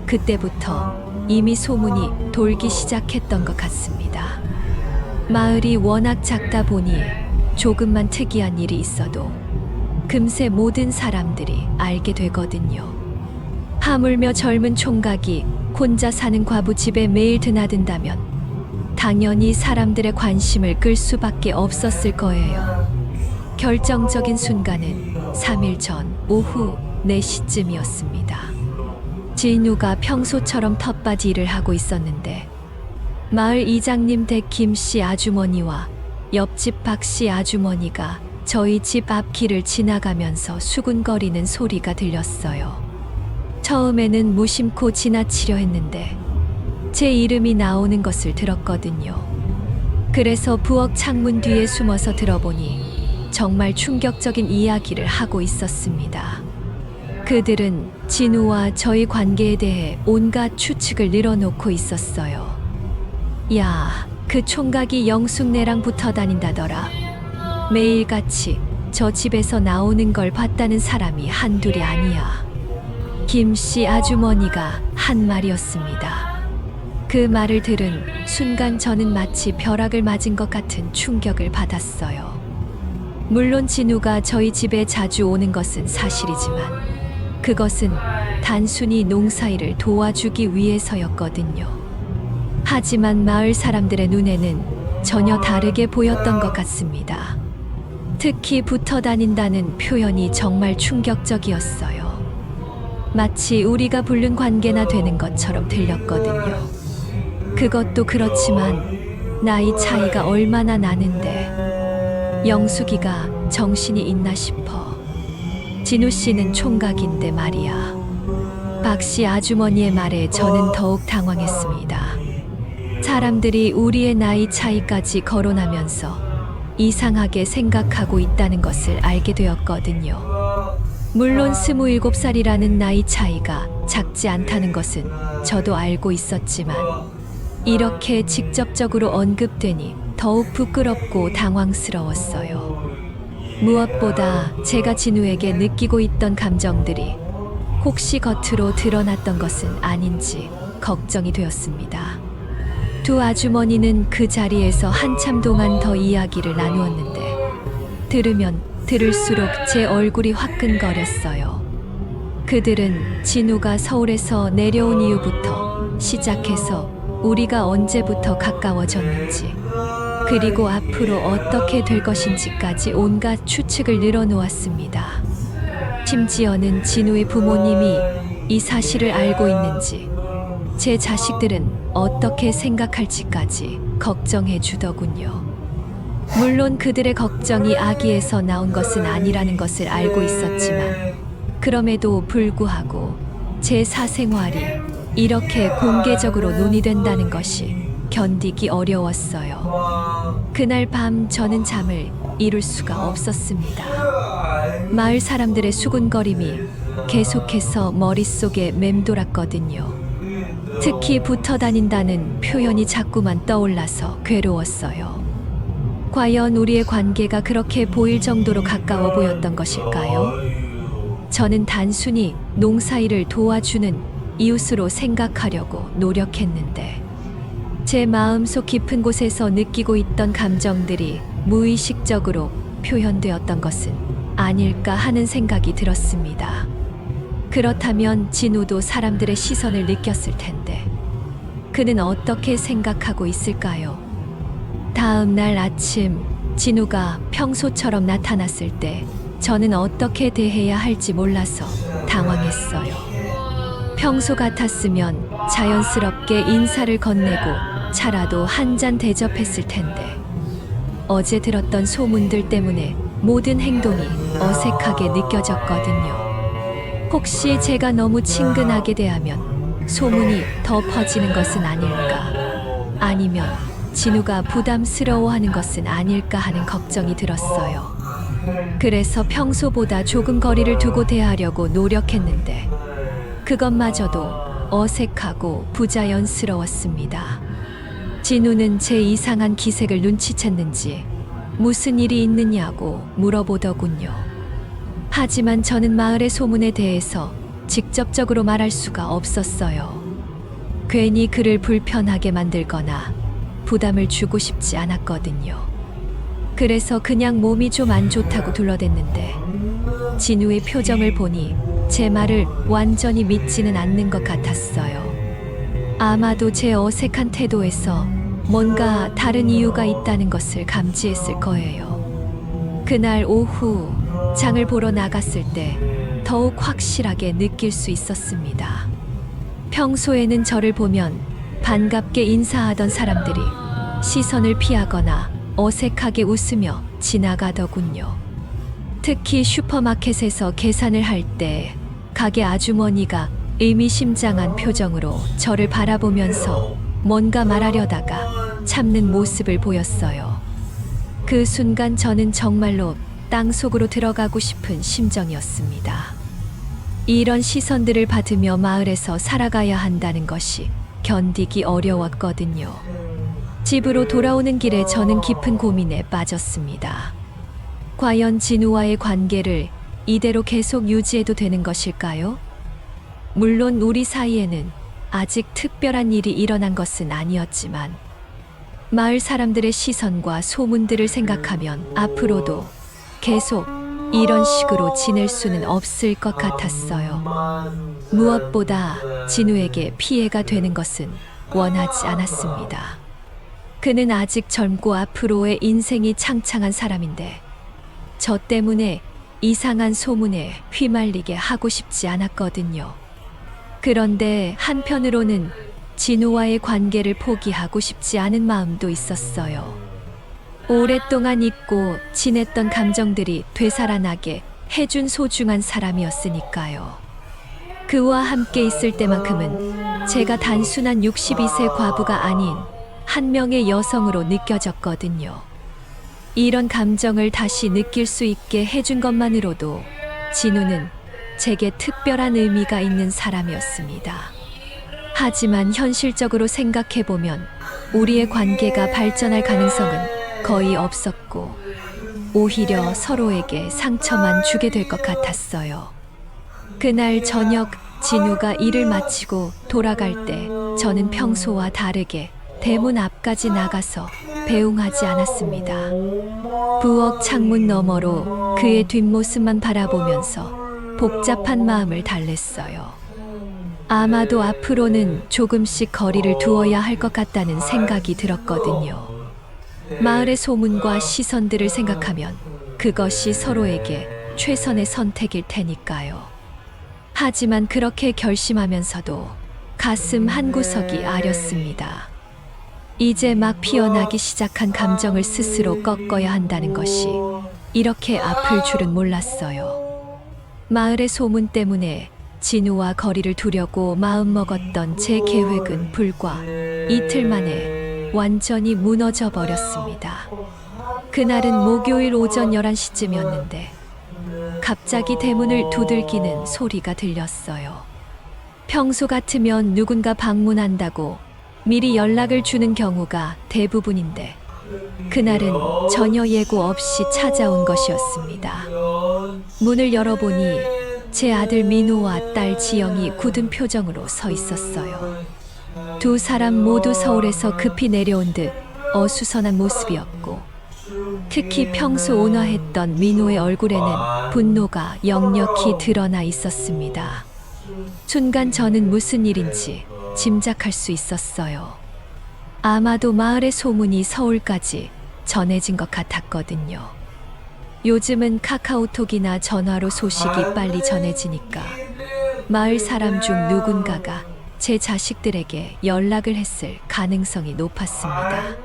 그때부터 이미 소문이 돌기 시작했던 것 같습니다. 마을이 워낙 작다 보니 조금만 특이한 일이 있어도 금세 모든 사람들이 알게 되거든요. 하물며 젊은 총각이 혼자 사는 과부 집에 매일 드나든다면 당연히 사람들의 관심을 끌 수밖에 없었을 거예요. 결정적인 순간은 3일 전 오후 4시쯤이었습니다. 진우가 평소처럼 텃밭 일을 하고 있었는데 마을 이장님 댁 김씨 아주머니와 옆집 박씨 아주머니가 저희 집 앞길을 지나가면서 수군거리는 소리가 들렸어요. 처음에는 무심코 지나치려 했는데 제 이름이 나오는 것을 들었거든요. 그래서 부엌 창문 뒤에 숨어서 들어보니 정말 충격적인 이야기를 하고 있었습니다. 그들은 진우와 저희 관계에 대해 온갖 추측을 늘어놓고 있었어요. 야, 그 총각이 영숙네랑 붙어 다닌다더라. 매일같이 저 집에서 나오는 걸 봤다는 사람이 한둘이 아니야. 김씨 아주머니가 한 말이었습니다. 그 말을 들은 순간 저는 마치 벼락을 맞은 것 같은 충격을 받았어요. 물론 진우가 저희 집에 자주 오는 것은 사실이지만 그것은 단순히 농사일을 도와주기 위해서였거든요. 하지만 마을 사람들의 눈에는 전혀 다르게 보였던 것 같습니다. 특히 붙어 다닌다는 표현이 정말 충격적이었어요. 마치 우리가 부른 관계나 되는 것처럼 들렸거든요. 그것도 그렇지만 나이 차이가 얼마나 나는데 영숙이가 정신이 있나 싶어. 진우 씨는 총각인데 말이야. 박씨 아주머니의 말에 저는 더욱 당황했습니다. 사람들이 우리의 나이 차이까지 거론하면서 이상하게 생각하고 있다는 것을 알게 되었거든요. 물론 27살이라는 나이 차이가 작지 않다는 것은 저도 알고 있었지만 이렇게 직접적으로 언급되니 더욱 부끄럽고 당황스러웠어요. 무엇보다 제가 진우에게 느끼고 있던 감정들이 혹시 겉으로 드러났던 것은 아닌지 걱정이 되었습니다. 두 아주머니는 그 자리에서 한참 동안 더 이야기를 나누었는데 들으면 들을수록 제 얼굴이 화끈거렸어요. 그들은 진우가 서울에서 내려온 이후부터 시작해서 우리가 언제부터 가까워졌는지, 그리고 앞으로 어떻게 될 것인지까지 온갖 추측을 늘어놓았습니다. 심지어는 진우의 부모님이 이 사실을 알고 있는지, 제 자식들은 어떻게 생각할지까지 걱정해 주더군요. 물론 그들의 걱정이 악의에서 나온 것은 아니라는 것을 알고 있었지만, 그럼에도 불구하고 제 사생활이 이렇게 공개적으로 논의된다는 것이 견디기 어려웠어요. 그날 밤 저는 잠을 이룰 수가 없었습니다. 마을 사람들의 수군거림이 계속해서 머릿속에 맴돌았거든요. 특히 붙어 다닌다는 표현이 자꾸만 떠올라서 괴로웠어요. 과연 우리의 관계가 그렇게 보일 정도로 가까워 보였던 것일까요? 저는 단순히 농사일을 도와주는 이웃으로 생각하려고 노력했는데, 제 마음속 깊은 곳에서 느끼고 있던 감정들이 무의식적으로 표현되었던 것은 아닐까 하는 생각이 들었습니다. 그렇다면 진우도 사람들의 시선을 느꼈을 텐데, 그는 어떻게 생각하고 있을까요? 다음 날 아침, 진우가 평소처럼 나타났을 때 저는 어떻게 대해야 할지 몰라서 당황했어요. 평소 같았으면 자연스럽게 인사를 건네고 차라도 한 잔 대접했을 텐데, 어제 들었던 소문들 때문에 모든 행동이 어색하게 느껴졌거든요. 혹시 제가 너무 친근하게 대하면 소문이 더 퍼지는 것은 아닐까? 아니면 진우가 부담스러워하는 것은 아닐까 하는 걱정이 들었어요. 그래서 평소보다 조금 거리를 두고 대하려고 노력했는데, 그것마저도 어색하고 부자연스러웠습니다. 진우는 제 이상한 기색을 눈치챘는지 무슨 일이 있느냐고 물어보더군요. 하지만 저는 마을의 소문에 대해서 직접적으로 말할 수가 없었어요. 괜히 그를 불편하게 만들거나 부담을 주고 싶지 않았거든요. 그래서 그냥 몸이 좀 안 좋다고 둘러댔는데, 진우의 표정을 보니 제 말을 완전히 믿지는 않는 것 같았어요. 아마도 제 어색한 태도에서 뭔가 다른 이유가 있다는 것을 감지했을 거예요. 그날 오후 장을 보러 나갔을 때 더욱 확실하게 느낄 수 있었습니다. 평소에는 저를 보면 반갑게 인사하던 사람들이 시선을 피하거나 어색하게 웃으며 지나가더군요. 특히 슈퍼마켓에서 계산을 할 때 가게 아주머니가 의미심장한 표정으로 저를 바라보면서 뭔가 말하려다가 참는 모습을 보였어요. 그 순간 저는 정말로 땅속으로 들어가고 싶은 심정이었습니다. 이런 시선들을 받으며 마을에서 살아가야 한다는 것이 견디기 어려웠거든요. 집으로 돌아오는 길에 저는 깊은 고민에 빠졌습니다. 과연 진우와의 관계를 이대로 계속 유지해도 되는 것일까요? 물론 우리 사이에는 아직 특별한 일이 일어난 것은 아니었지만, 마을 사람들의 시선과 소문들을 생각하면 앞으로도 계속 이런 식으로 지낼 수는 없을 것 같았어요. 무엇보다 진우에게 피해가 되는 것은 원하지 않았습니다. 그는 아직 젊고 앞으로의 인생이 창창한 사람인데, 저 때문에 이상한 소문에 휘말리게 하고 싶지 않았거든요. 그런데 한편으로는 진우와의 관계를 포기하고 싶지 않은 마음도 있었어요. 오랫동안 잊고 지냈던 감정들이 되살아나게 해준 소중한 사람이었으니까요. 그와 함께 있을 때만큼은 제가 단순한 62세 과부가 아닌 한 명의 여성으로 느껴졌거든요. 이런 감정을 다시 느낄 수 있게 해준 것만으로도 진우는 제게 특별한 의미가 있는 사람이었습니다. 하지만 현실적으로 생각해보면 우리의 관계가 발전할 가능성은 거의 없었고, 오히려 서로에게 상처만 주게 될 것 같았어요. 그날 저녁 진우가 일을 마치고 돌아갈 때 저는 평소와 다르게 대문 앞까지 나가서 배웅하지 않았습니다. 부엌 창문 너머로 그의 뒷모습만 바라보면서 복잡한 마음을 달랬어요. 아마도 앞으로는 조금씩 거리를 두어야 할 것 같다는 생각이 들었거든요. 마을의 소문과 시선들을 생각하면 그것이 서로에게 최선의 선택일 테니까요. 하지만 그렇게 결심하면서도 가슴 한구석이 아렸습니다. 이제 막 피어나기 시작한 감정을 스스로 꺾어야 한다는 것이 이렇게 아플 줄은 몰랐어요. 마을의 소문 때문에 진우와 거리를 두려고 마음먹었던 제 계획은 불과 이틀 만에 완전히 무너져 버렸습니다. 그날은 목요일 오전 11시쯤이었는데 갑자기 대문을 두들기는 소리가 들렸어요. 평소 같으면 누군가 방문한다고 미리 연락을 주는 경우가 대부분인데 그날은 전혀 예고 없이 찾아온 것이었습니다. 문을 열어보니 제 아들 민호와 딸 지영이 굳은 표정으로 서 있었어요. 두 사람 모두 서울에서 급히 내려온 듯 어수선한 모습이었고 특히 평소 온화했던 민호의 얼굴에는 분노가 역력히 드러나 있었습니다. 순간 저는 무슨 일인지 짐작할 수 있었어요. 아마도 마을의 소문이 서울까지 전해진 것 같았거든요. 요즘은 카카오톡이나 전화로 소식이 빨리 전해지니까 마을 사람 중 누군가가 제 자식들에게 연락을 했을 가능성이 높았습니다.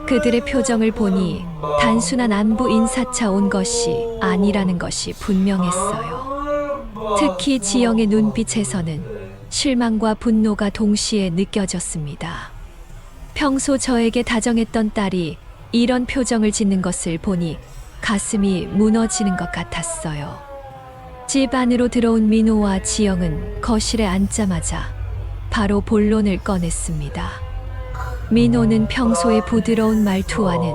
그들의 표정을 보니 단순한 안부 인사차 온 것이 아니라는 것이 분명했어요. 특히 지영의 눈빛에서는 실망과 분노가 동시에 느껴졌습니다. 평소 저에게 다정했던 딸이 이런 표정을 짓는 것을 보니 가슴이 무너지는 것 같았어요. 집 안으로 들어온 민호와 지영은 거실에 앉자마자 바로 본론을 꺼냈습니다. 민호는 평소의 부드러운 말투와는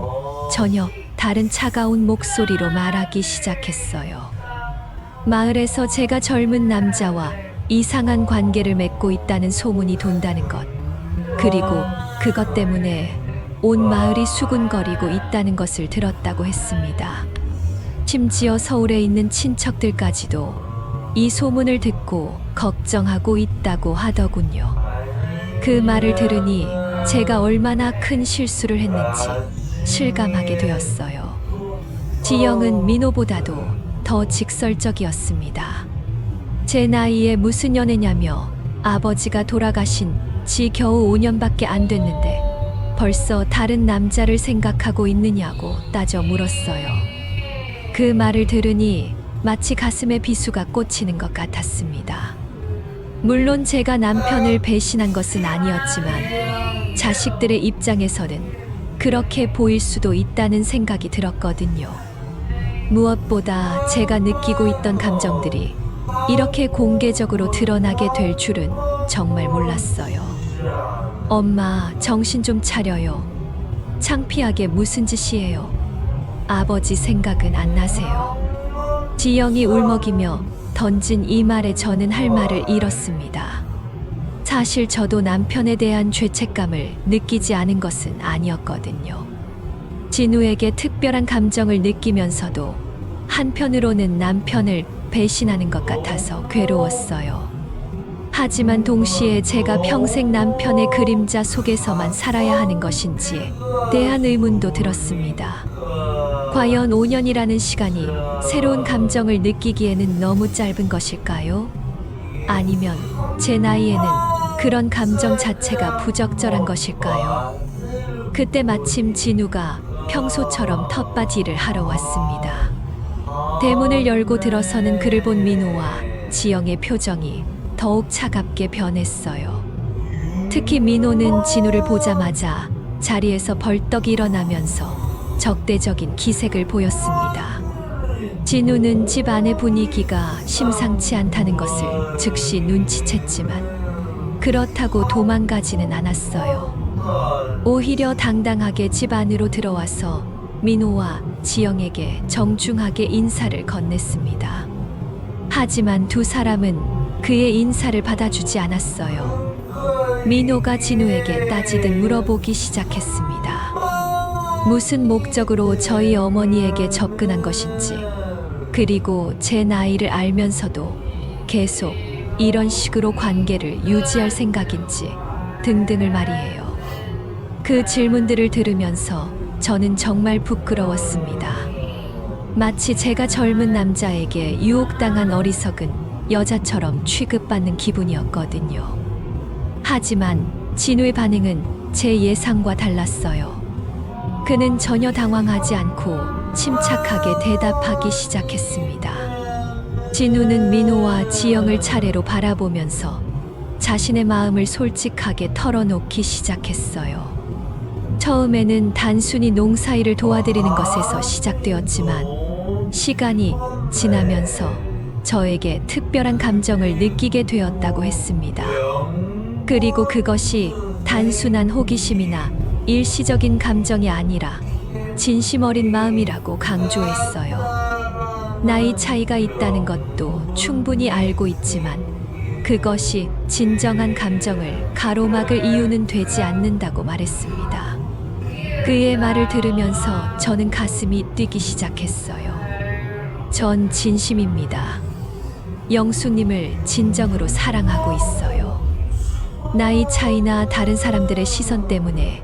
전혀 다른 차가운 목소리로 말하기 시작했어요. 마을에서 제가 젊은 남자와 이상한 관계를 맺고 있다는 소문이 돈다는 것, 그리고 그것 때문에 온 마을이 수군거리고 있다는 것을 들었다고 했습니다. 심지어 서울에 있는 친척들까지도 이 소문을 듣고 걱정하고 있다고 하더군요. 그 말을 들으니 제가 얼마나 큰 실수를 했는지 실감하게 되었어요. 지영은 민호보다도 더 직설적이었습니다. 제 나이에 무슨 연애냐며 아버지가 돌아가신 지 겨우 5년밖에 안 됐는데 벌써 다른 남자를 생각하고 있느냐고 따져 물었어요. 그 말을 들으니 마치 가슴에 비수가 꽂히는 것 같았습니다. 물론 제가 남편을 배신한 것은 아니었지만 자식들의 입장에서는 그렇게 보일 수도 있다는 생각이 들었거든요. 무엇보다 제가 느끼고 있던 감정들이 이렇게 공개적으로 드러나게 될 줄은 정말 몰랐어요. 엄마, 정신 좀 차려요. 창피하게 무슨 짓이에요? 아버지 생각은 안 나세요? 지영이 울먹이며 던진 이 말에 저는 할 말을 잃었습니다. 사실 저도 남편에 대한 죄책감을 느끼지 않은 것은 아니었거든요. 진우에게 특별한 감정을 느끼면서도 한편으로는 남편을 배신하는 것 같아서 괴로웠어요. 하지만 동시에 제가 평생 남편의 그림자 속에서만 살아야 하는 것인지에 대한 의문도 들었습니다. 과연 5년이라는 시간이 새로운 감정을 느끼기에는 너무 짧은 것일까요? 아니면 제 나이에는 그런 감정 자체가 부적절한 것일까요? 그때 마침 진우가 평소처럼 텃밭일을 하러 왔습니다. 대문을 열고 들어서는 그를 본 민호와 지영의 표정이 더욱 차갑게 변했어요. 특히 민호는 진우를 보자마자 자리에서 벌떡 일어나면서 적대적인 기색을 보였습니다. 진우는 집 안의 분위기가 심상치 않다는 것을 즉시 눈치챘지만 그렇다고 도망가지는 않았어요. 오히려 당당하게 집 안으로 들어와서 민호와 지영에게 정중하게 인사를 건넸습니다. 하지만 두 사람은 그의 인사를 받아주지 않았어요. 민호가 진우에게 따지듯 물어보기 시작했습니다. 무슨 목적으로 저희 어머니에게 접근한 것인지, 그리고 제 나이를 알면서도 계속 이런 식으로 관계를 유지할 생각인지 등등을 말이에요. 그 질문들을 들으면서 저는 정말 부끄러웠습니다. 마치 제가 젊은 남자에게 유혹당한 어리석은 여자처럼 취급받는 기분이었거든요. 하지만 진우의 반응은 제 예상과 달랐어요. 그는 전혀 당황하지 않고 침착하게 대답하기 시작했습니다. 진우는 민호와 지영을 차례로 바라보면서 자신의 마음을 솔직하게 털어놓기 시작했어요. 처음에는 단순히 농사일을 도와드리는 것에서 시작되었지만 시간이 지나면서 저에게 특별한 감정을 느끼게 되었다고 했습니다. 그리고 그것이 단순한 호기심이나 일시적인 감정이 아니라 진심 어린 마음이라고 강조했어요. 나이 차이가 있다는 것도 충분히 알고 있지만 그것이 진정한 감정을 가로막을 이유는 되지 않는다고 말했습니다. 그의 말을 들으면서 저는 가슴이 뛰기 시작했어요. 전 진심입니다. 영수님을 진정으로 사랑하고 있어요. 나이 차이나 다른 사람들의 시선 때문에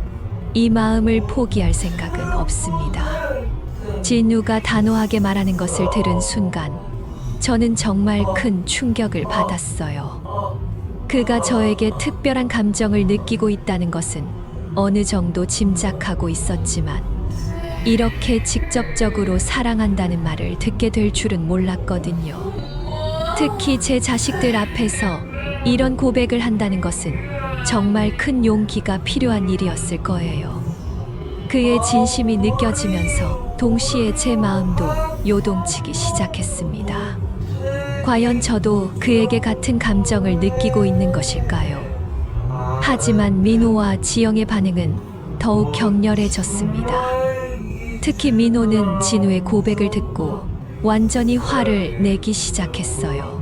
이 마음을 포기할 생각은 없습니다. 진우가 단호하게 말하는 것을 들은 순간 저는 정말 큰 충격을 받았어요. 그가 저에게 특별한 감정을 느끼고 있다는 것은 어느 정도 짐작하고 있었지만 이렇게 직접적으로 사랑한다는 말을 듣게 될 줄은 몰랐거든요. 특히 제 자식들 앞에서 이런 고백을 한다는 것은 정말 큰 용기가 필요한 일이었을 거예요. 그의 진심이 느껴지면서 동시에 제 마음도 요동치기 시작했습니다. 과연 저도 그에게 같은 감정을 느끼고 있는 것일까요? 하지만 민호와 지영의 반응은 더욱 격렬해졌습니다. 특히 민호는 진우의 고백을 듣고 완전히 화를 내기 시작했어요.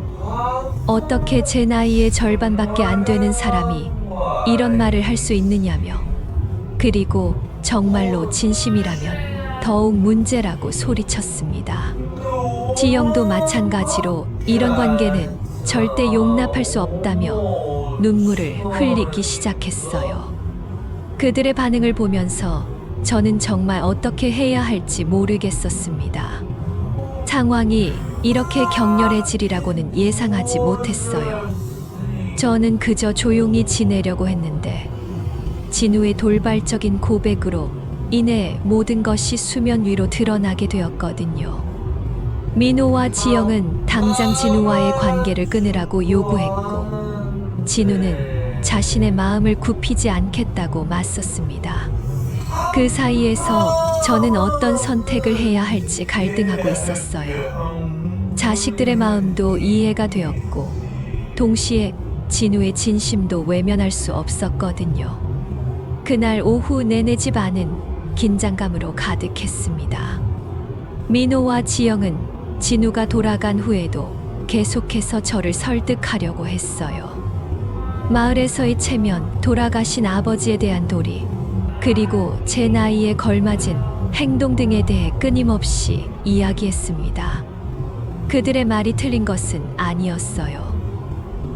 어떻게 제 나이의 절반밖에 안 되는 사람이 이런 말을 할 수 있느냐며, 그리고 정말로 진심이라면 더욱 문제라고 소리쳤습니다. 지영도 마찬가지로 이런 관계는 절대 용납할 수 없다며 눈물을 흘리기 시작했어요. 그들의 반응을 보면서 저는 정말 어떻게 해야 할지 모르겠었습니다. 상황이 이렇게 격렬해지리라고는 예상하지 못했어요. 저는 그저 조용히 지내려고 했는데 진우의 돌발적인 고백으로 인해 모든 것이 수면 위로 드러나게 되었거든요. 민호와 지영은 당장 진우와의 관계를 끊으라고 요구했고 진우는 자신의 마음을 굽히지 않겠다고 맞섰습니다. 그 사이에서 저는 어떤 선택을 해야 할지 갈등하고 있었어요. 자식들의 마음도 이해가 되었고 동시에 진우의 진심도 외면할 수 없었거든요. 그날 오후 내내 집 안은 긴장감으로 가득했습니다. 민호와 지영은 진우가 돌아간 후에도 계속해서 저를 설득하려고 했어요. 마을에서의 체면, 돌아가신 아버지에 대한 도리, 그리고 제 나이에 걸맞은 행동 등에 대해 끊임없이 이야기했습니다. 그들의 말이 틀린 것은 아니었어요.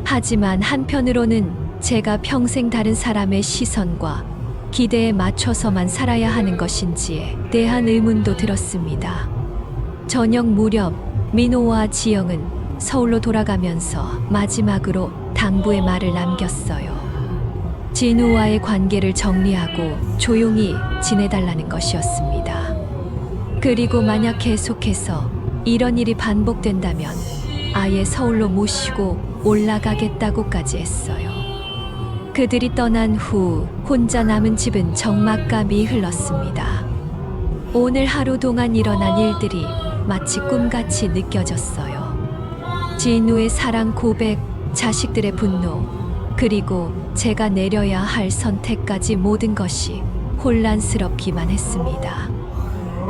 하지만 한편으로는 제가 평생 다른 사람의 시선과 기대에 맞춰서만 살아야 하는 것인지에 대한 의문도 들었습니다. 저녁 무렵 민호와 지영은 서울로 돌아가면서 마지막으로 당부의 말을 남겼어요. 진우와의 관계를 정리하고 조용히 지내달라는 것이었습니다. 그리고 만약 계속해서 이런 일이 반복된다면 아예 서울로 모시고 올라가겠다고까지 했어요. 그들이 떠난 후 혼자 남은 집은 적막감이 흘렀습니다. 오늘 하루 동안 일어난 일들이 마치 꿈같이 느껴졌어요. 진우의 사랑 고백, 자식들의 분노, 그리고 제가 내려야 할 선택까지 모든 것이 혼란스럽기만 했습니다.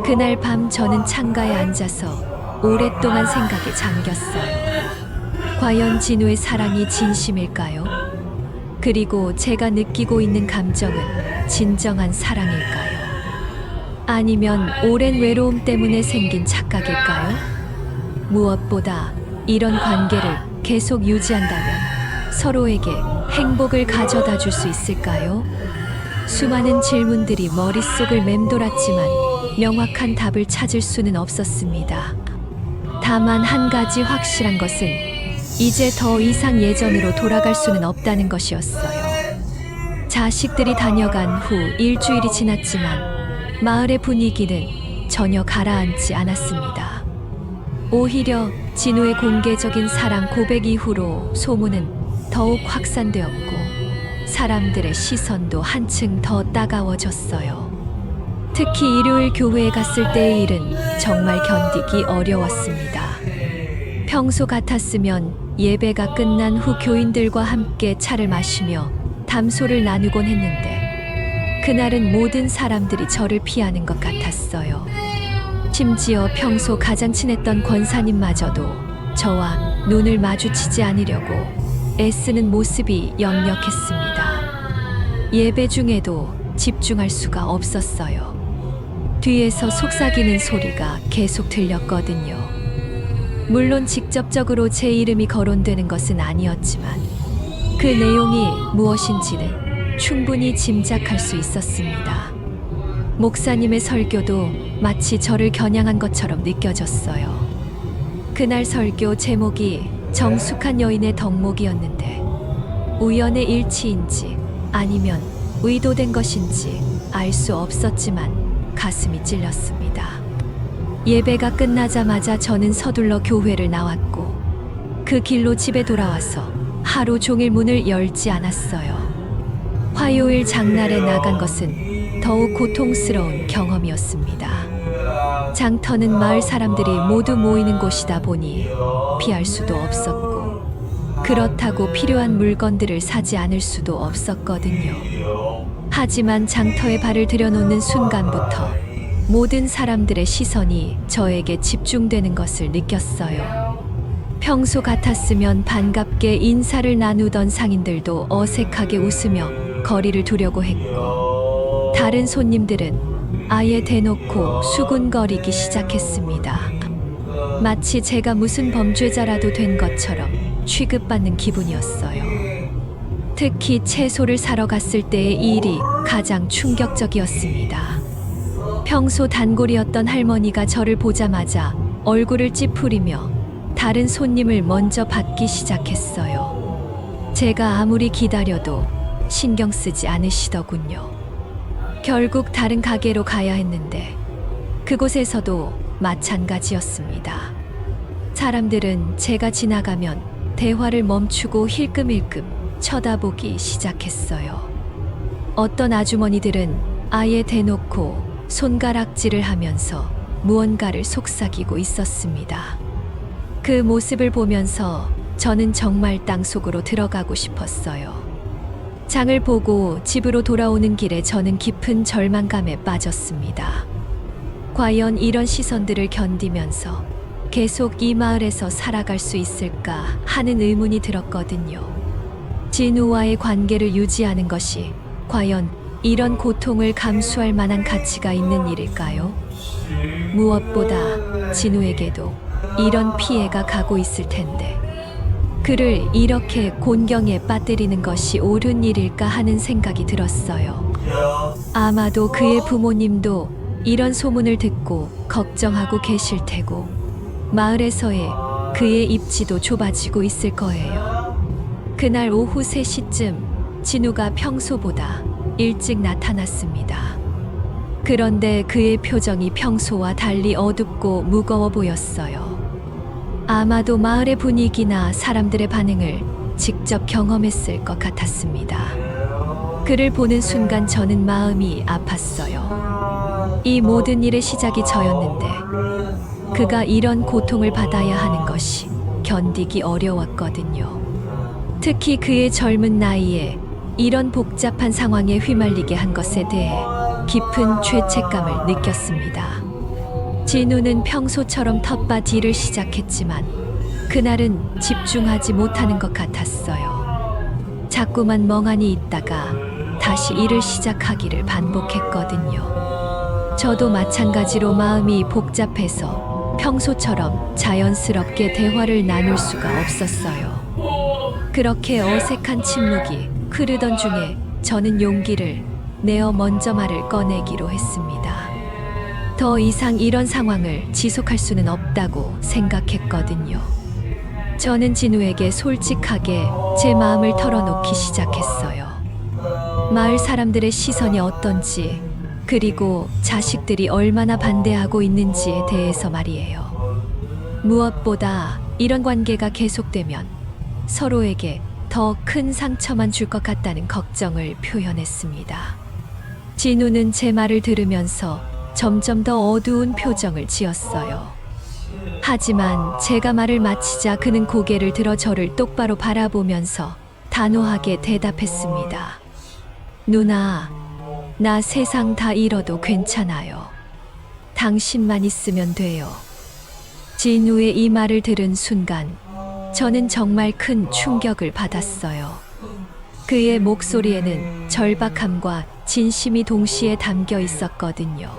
그날 밤 저는 창가에 앉아서 오랫동안 생각에 잠겼어요. 과연 진우의 사랑이 진심일까요? 그리고 제가 느끼고 있는 감정은 진정한 사랑일까요? 아니면 오랜 외로움 때문에 생긴 착각일까요? 무엇보다 이런 관계를 계속 유지한다면 서로에게 행복을 가져다 줄 수 있을까요? 수많은 질문들이 머릿속을 맴돌았지만 명확한 답을 찾을 수는 없었습니다. 다만 한 가지 확실한 것은 이제 더 이상 예전으로 돌아갈 수는 없다는 것이었어요. 자식들이 다녀간 후 일주일이 지났지만 마을의 분위기는 전혀 가라앉지 않았습니다. 오히려 진우의 공개적인 사랑 고백 이후로 소문은 더욱 확산되었고 사람들의 시선도 한층 더 따가워졌어요. 특히 일요일 교회에 갔을 때의 일은 정말 견디기 어려웠습니다. 평소 같았으면 예배가 끝난 후 교인들과 함께 차를 마시며 담소를 나누곤 했는데 그날은 모든 사람들이 저를 피하는 것 같았어요. 심지어 평소 가장 친했던 권사님마저도 저와 눈을 마주치지 않으려고 애쓰는 모습이 역력했습니다. 예배 중에도 집중할 수가 없었어요. 뒤에서 속삭이는 소리가 계속 들렸거든요. 물론 직접적으로 제 이름이 거론되는 것은 아니었지만 그 내용이 무엇인지는 충분히 짐작할 수 있었습니다. 목사님의 설교도 마치 저를 겨냥한 것처럼 느껴졌어요. 그날 설교 제목이 정숙한 여인의 덕목이었는데 우연의 일치인지 아니면 의도된 것인지 알 수 없었지만 가슴이 찔렸습니다. 예배가 끝나자마자 저는 서둘러 교회를 나왔고 그 길로 집에 돌아와서 하루 종일 문을 열지 않았어요. 화요일 장날에 나간 것은 더욱 고통스러운 경험이었습니다. 장터는 마을 사람들이 모두 모이는 곳이다 보니 피할 수도 없었고 그렇다고 필요한 물건들을 사지 않을 수도 없었거든요. 하지만 장터에 발을 들여놓는 순간부터 모든 사람들의 시선이 저에게 집중되는 것을 느꼈어요. 평소 같았으면 반갑게 인사를 나누던 상인들도 어색하게 웃으며 거리를 두려고 했고 다른 손님들은 아예 대놓고 수군거리기 시작했습니다. 마치 제가 무슨 범죄자라도 된 것처럼 취급받는 기분이었어요. 특히 채소를 사러 갔을 때의 일이 가장 충격적이었습니다. 평소 단골이었던 할머니가 저를 보자마자 얼굴을 찌푸리며 다른 손님을 먼저 받기 시작했어요. 제가 아무리 기다려도 신경 쓰지 않으시더군요. 결국 다른 가게로 가야 했는데 그곳에서도 마찬가지였습니다. 사람들은 제가 지나가면 대화를 멈추고 힐끔힐끔 쳐다보기 시작했어요. 어떤 아주머니들은 아예 대놓고 손가락질을 하면서 무언가를 속삭이고 있었습니다. 그 모습을 보면서 저는 정말 땅속으로 들어가고 싶었어요. 장을 보고 집으로 돌아오는 길에 저는 깊은 절망감에 빠졌습니다. 과연 이런 시선들을 견디면서 계속 이 마을에서 살아갈 수 있을까 하는 의문이 들었거든요. 진우와의 관계를 유지하는 것이 과연 이런 고통을 감수할 만한 가치가 있는 일일까요? 무엇보다 진우에게도 이런 피해가 가고 있을 텐데 그를 이렇게 곤경에 빠뜨리는 것이 옳은 일일까 하는 생각이 들었어요. 아마도 그의 부모님도 이런 소문을 듣고 걱정하고 계실 테고 마을에서의 그의 입지도 좁아지고 있을 거예요. 그날 오후 3시쯤 진우가 평소보다 일찍 나타났습니다. 그런데 그의 표정이 평소와 달리 어둡고 무거워 보였어요. 아마도 마을의 분위기나 사람들의 반응을 직접 경험했을 것 같았습니다. 그를 보는 순간 저는 마음이 아팠어요. 이 모든 일의 시작이 저였는데 그가 이런 고통을 받아야 하는 것이 견디기 어려웠거든요. 특히 그의 젊은 나이에 이런 복잡한 상황에 휘말리게 한 것에 대해 깊은 죄책감을 느꼈습니다. 진우는 평소처럼 텃밭 일을 시작했지만 그날은 집중하지 못하는 것 같았어요. 자꾸만 멍하니 있다가 다시 일을 시작하기를 반복했거든요. 저도 마찬가지로 마음이 복잡해서 평소처럼 자연스럽게 대화를 나눌 수가 없었어요. 그렇게 어색한 침묵이 흐르던 중에 저는 용기를 내어 먼저 말을 꺼내기로 했습니다. 더 이상 이런 상황을 지속할 수는 없다고 생각했거든요. 저는 진우에게 솔직하게 제 마음을 털어놓기 시작했어요. 마을 사람들의 시선이 어떤지, 그리고 자식들이 얼마나 반대하고 있는지에 대해서 말이에요. 무엇보다 이런 관계가 계속되면 서로에게 더 큰 상처만 줄 것 같다는 걱정을 표현했습니다. 진우는 제 말을 들으면서 점점 더 어두운 표정을 지었어요. 하지만 제가 말을 마치자 그는 고개를 들어 저를 똑바로 바라보면서 단호하게 대답했습니다. 누나, 나 세상 다 잃어도 괜찮아요. 당신만 있으면 돼요. 진우의 이 말을 들은 순간 저는 정말 큰 충격을 받았어요. 그의 목소리에는 절박함과 진심이 동시에 담겨 있었거든요.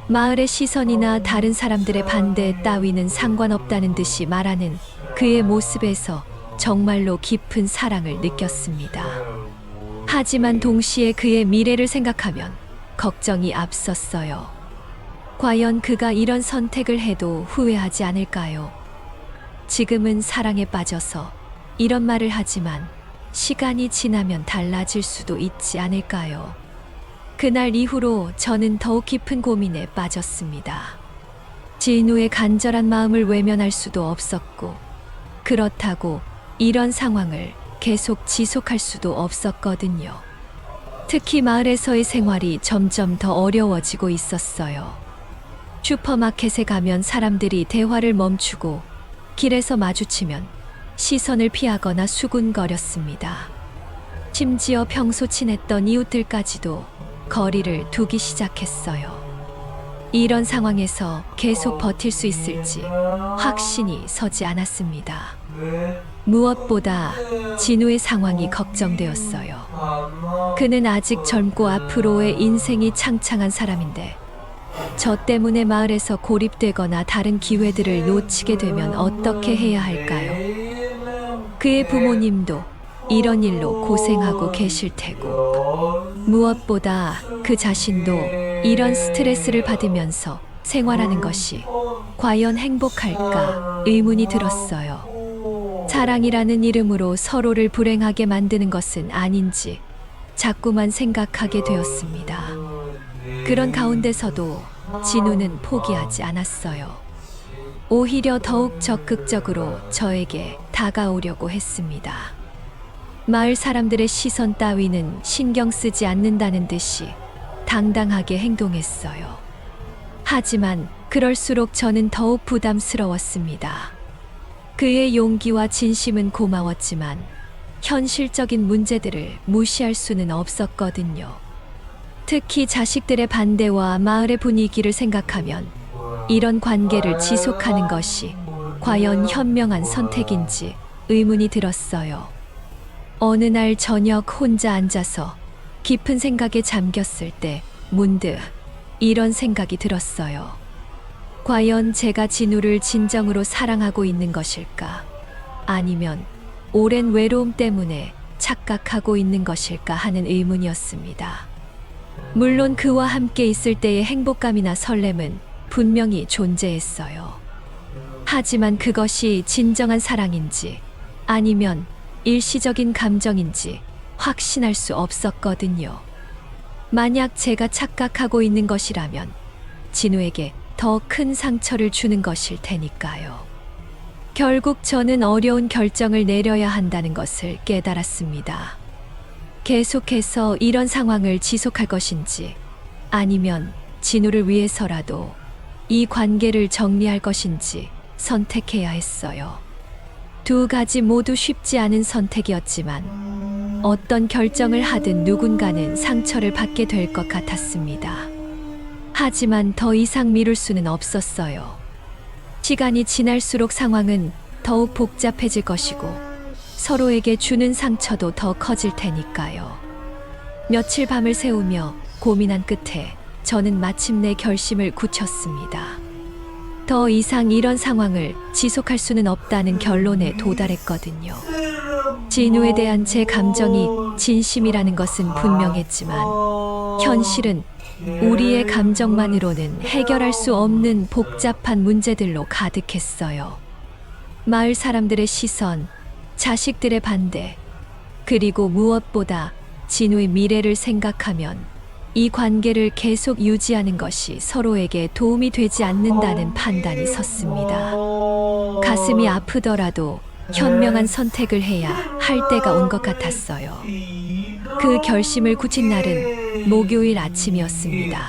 마을의 시선이나 다른 사람들의 반대 따위는 상관없다는 듯이 말하는 그의 모습에서 정말로 깊은 사랑을 느꼈습니다. 하지만 동시에 그의 미래를 생각하면 걱정이 앞섰어요. 과연 그가 이런 선택을 해도 후회하지 않을까요? 지금은 사랑에 빠져서 이런 말을 하지만 시간이 지나면 달라질 수도 있지 않을까요? 그날 이후로 저는 더욱 깊은 고민에 빠졌습니다. 진우의 간절한 마음을 외면할 수도 없었고, 그렇다고 이런 상황을 계속 지속할 수도 없었거든요. 특히 마을에서의 생활이 점점 더 어려워지고 있었어요. 슈퍼마켓에 가면 사람들이 대화를 멈추고 길에서 마주치면 시선을 피하거나 수군거렸습니다. 심지어 평소 친했던 이웃들까지도 거리를 두기 시작했어요. 이런 상황에서 계속 버틸 수 있을지 확신이 서지 않았습니다. 무엇보다 진우의 상황이 걱정되었어요. 그는 아직 젊고 앞으로의 인생이 창창한 사람인데 저 때문에 마을에서 고립되거나 다른 기회들을 놓치게 되면 어떻게 해야 할까요? 그의 부모님도 이런 일로 고생하고 계실 테고, 무엇보다 그 자신도 이런 스트레스를 받으면서 생활하는 것이 과연 행복할까 의문이 들었어요. 사랑이라는 이름으로 서로를 불행하게 만드는 것은 아닌지 자꾸만 생각하게 되었습니다. 그런 가운데서도 진우는 포기하지 않았어요. 오히려 더욱 적극적으로 저에게 다가오려고 했습니다. 마을 사람들의 시선 따위는 신경 쓰지 않는다는 듯이 당당하게 행동했어요. 하지만 그럴수록 저는 더욱 부담스러웠습니다. 그의 용기와 진심은 고마웠지만 현실적인 문제들을 무시할 수는 없었거든요. 특히 자식들의 반대와 마을의 분위기를 생각하면 이런 관계를 지속하는 것이 과연 현명한 선택인지 의문이 들었어요. 어느 날 저녁 혼자 앉아서 깊은 생각에 잠겼을 때 문득 이런 생각이 들었어요. 과연 제가 진우를 진정으로 사랑하고 있는 것일까? 아니면 오랜 외로움 때문에 착각하고 있는 것일까 하는 의문이었습니다. 물론 그와 함께 있을 때의 행복감이나 설렘은 분명히 존재했어요. 하지만 그것이 진정한 사랑인지 아니면 일시적인 감정인지 확신할 수 없었거든요. 만약 제가 착각하고 있는 것이라면 진우에게 더 큰 상처를 주는 것일 테니까요. 결국 저는 어려운 결정을 내려야 한다는 것을 깨달았습니다. 계속해서 이런 상황을 지속할 것인지 아니면 진우를 위해서라도 이 관계를 정리할 것인지 선택해야 했어요. 두 가지 모두 쉽지 않은 선택이었지만 어떤 결정을 하든 누군가는 상처를 받게 될 것 같았습니다. 하지만 더 이상 미룰 수는 없었어요. 시간이 지날수록 상황은 더욱 복잡해질 것이고 서로에게 주는 상처도 더 커질 테니까요. 며칠 밤을 새우며 고민한 끝에 저는 마침내 결심을 굳혔습니다. 더 이상 이런 상황을 지속할 수는 없다는 결론에 도달했거든요. 진우에 대한 제 감정이 진심이라는 것은 분명했지만 현실은 우리의 감정만으로는 해결할 수 없는 복잡한 문제들로 가득했어요. 마을 사람들의 시선, 자식들의 반대, 그리고 무엇보다 진우의 미래를 생각하면 이 관계를 계속 유지하는 것이 서로에게 도움이 되지 않는다는 판단이 섰습니다. 가슴이 아프더라도 현명한 선택을 해야 할 때가 온 것 같았어요. 그 결심을 굳힌 날은 목요일 아침이었습니다.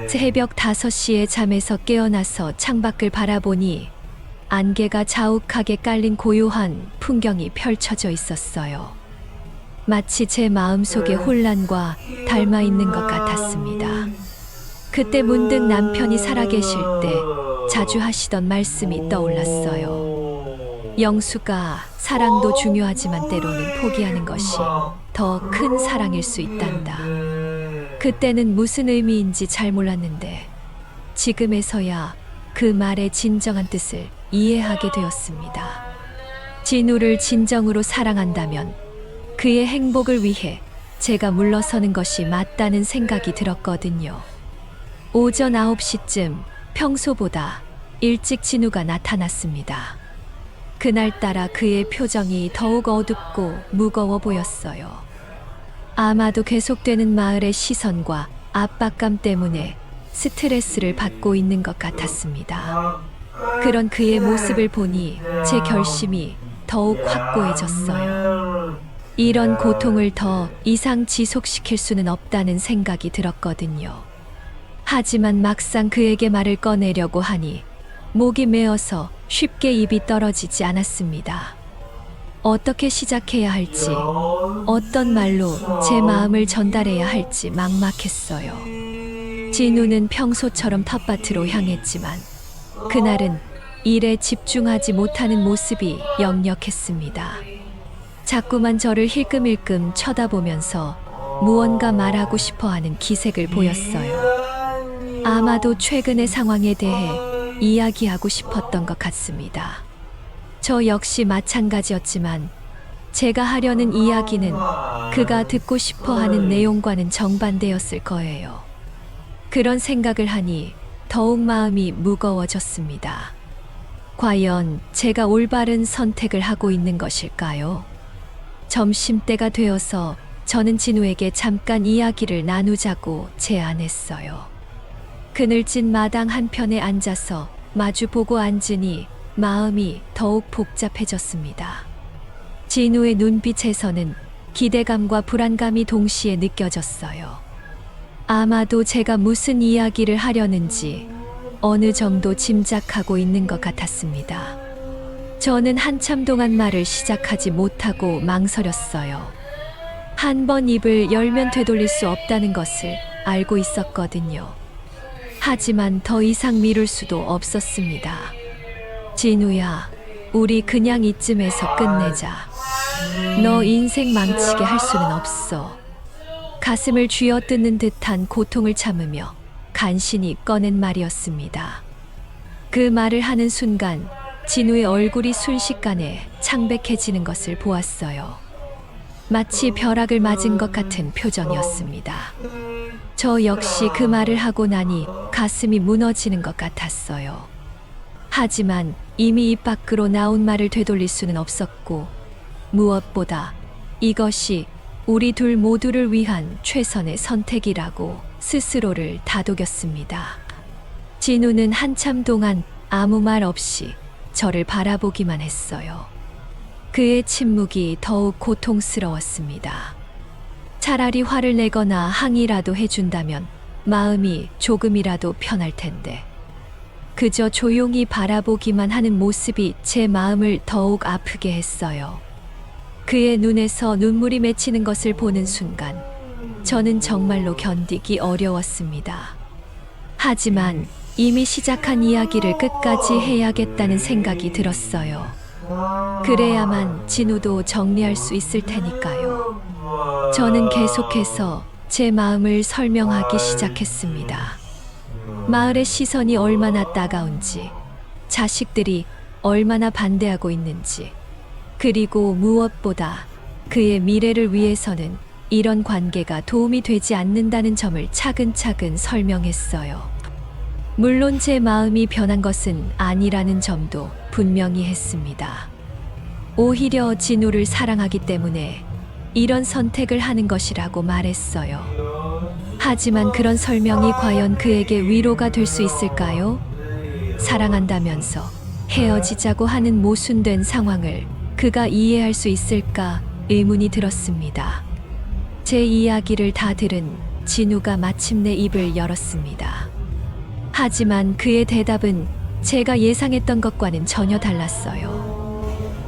새벽 5시에 잠에서 깨어나서 창밖을 바라보니 안개가 자욱하게 깔린 고요한 풍경이 펼쳐져 있었어요. 마치 제 마음속의 혼란과 닮아 있는 것 같았습니다. 그때 문득 남편이 살아계실 때 자주 하시던 말씀이 떠올랐어요. 영수가 사랑도 중요하지만 때로는 포기하는 것이 더 큰 사랑일 수 있단다. 그때는 무슨 의미인지 잘 몰랐는데 지금에서야 그 말의 진정한 뜻을 이해하게 되었습니다. 진우를 진정으로 사랑한다면 그의 행복을 위해 제가 물러서는 것이 맞다는 생각이 들었거든요. 오전 9시쯤 평소보다 일찍 진우가 나타났습니다. 그날따라 그의 표정이 더욱 어둡고 무거워 보였어요. 아마도 계속되는 마을의 시선과 압박감 때문에 스트레스를 받고 있는 것 같았습니다. 그런 그의 모습을 보니 제 결심이 더욱 확고해졌어요. 이런 고통을 더 이상 지속시킬 수는 없다는 생각이 들었거든요. 하지만 막상 그에게 말을 꺼내려고 하니 목이 메어서 쉽게 입이 떨어지지 않았습니다. 어떻게 시작해야 할지, 어떤 말로 제 마음을 전달해야 할지 막막했어요. 진우는 평소처럼 텃밭으로 향했지만 그날은 일에 집중하지 못하는 모습이 역력했습니다. 자꾸만 저를 힐끔힐끔 쳐다보면서 무언가 말하고 싶어하는 기색을 보였어요. 아마도 최근의 상황에 대해 이야기하고 싶었던 것 같습니다. 저 역시 마찬가지였지만 제가 하려는 이야기는 그가 듣고 싶어하는 내용과는 정반대였을 거예요. 그런 생각을 하니 더욱 마음이 무거워졌습니다. 과연 제가 올바른 선택을 하고 있는 것일까요? 점심때가 되어서 저는 진우에게 잠깐 이야기를 나누자고 제안했어요. 그늘진 마당 한편에 앉아서 마주보고 앉으니 마음이 더욱 복잡해졌습니다. 진우의 눈빛에서는 기대감과 불안감이 동시에 느껴졌어요. 아마도 제가 무슨 이야기를 하려는지 어느 정도 짐작하고 있는 것 같았습니다. 저는 한참 동안 말을 시작하지 못하고 망설였어요. 한 번 입을 열면 되돌릴 수 없다는 것을 알고 있었거든요. 하지만 더 이상 미룰 수도 없었습니다. 진우야, 우리 그냥 이쯤에서 끝내자. 너 인생 망치게 할 수는 없어. 가슴을 쥐어뜯는 듯한 고통을 참으며 간신히 꺼낸 말이었습니다. 그 말을 하는 순간 진우의 얼굴이 순식간에 창백해지는 것을 보았어요. 마치 벼락을 맞은 것 같은 표정이었습니다. 저 역시 그 말을 하고 나니 가슴이 무너지는 것 같았어요. 하지만 이미 입 밖으로 나온 말을 되돌릴 수는 없었고 무엇보다 이것이 우리 둘 모두를 위한 최선의 선택이라고 스스로를 다독였습니다. 진우는 한참 동안 아무 말 없이 저를 바라보기만 했어요. 그의 침묵이 더욱 고통스러웠습니다. 차라리 화를 내거나 항의라도 해준다면 마음이 조금이라도 편할 텐데 그저 조용히 바라보기만 하는 모습이 제 마음을 더욱 아프게 했어요. 그의 눈에서 눈물이 맺히는 것을 보는 순간 저는 정말로 견디기 어려웠습니다. 하지만 이미 시작한 이야기를 끝까지 해야겠다는 생각이 들었어요. 그래야만 진우도 정리할 수 있을 테니까요. 저는 계속해서 제 마음을 설명하기 시작했습니다. 마을의 시선이 얼마나 따가운지, 자식들이 얼마나 반대하고 있는지, 그리고 무엇보다 그의 미래를 위해서는 이런 관계가 도움이 되지 않는다는 점을 차근차근 설명했어요. 물론 제 마음이 변한 것은 아니라는 점도 분명히 했습니다. 오히려 진우를 사랑하기 때문에 이런 선택을 하는 것이라고 말했어요. 하지만 그런 설명이 과연 그에게 위로가 될 수 있을까요? 사랑한다면서 헤어지자고 하는 모순된 상황을 그가 이해할 수 있을까 의문이 들었습니다. 제 이야기를 다 들은 진우가 마침내 입을 열었습니다. 하지만 그의 대답은 제가 예상했던 것과는 전혀 달랐어요.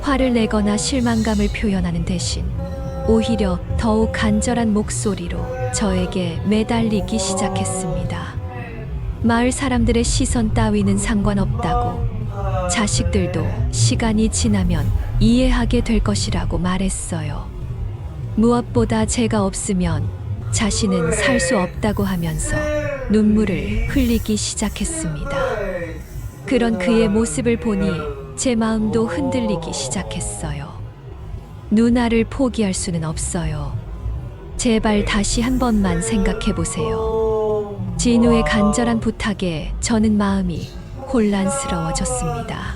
화를 내거나 실망감을 표현하는 대신 오히려 더욱 간절한 목소리로 저에게 매달리기 시작했습니다. 마을 사람들의 시선 따위는 상관없다고, 자식들도 시간이 지나면 이해하게 될 것이라고 말했어요. 무엇보다 제가 없으면 자신은 살 수 없다고 하면서 눈물을 흘리기 시작했습니다. 그런 그의 모습을 보니 제 마음도 흔들리기 시작했어요. 누나를 포기할 수는 없어요. 제발 다시 한 번만 생각해 보세요. 진우의 간절한 부탁에 저는 마음이 혼란스러워졌습니다.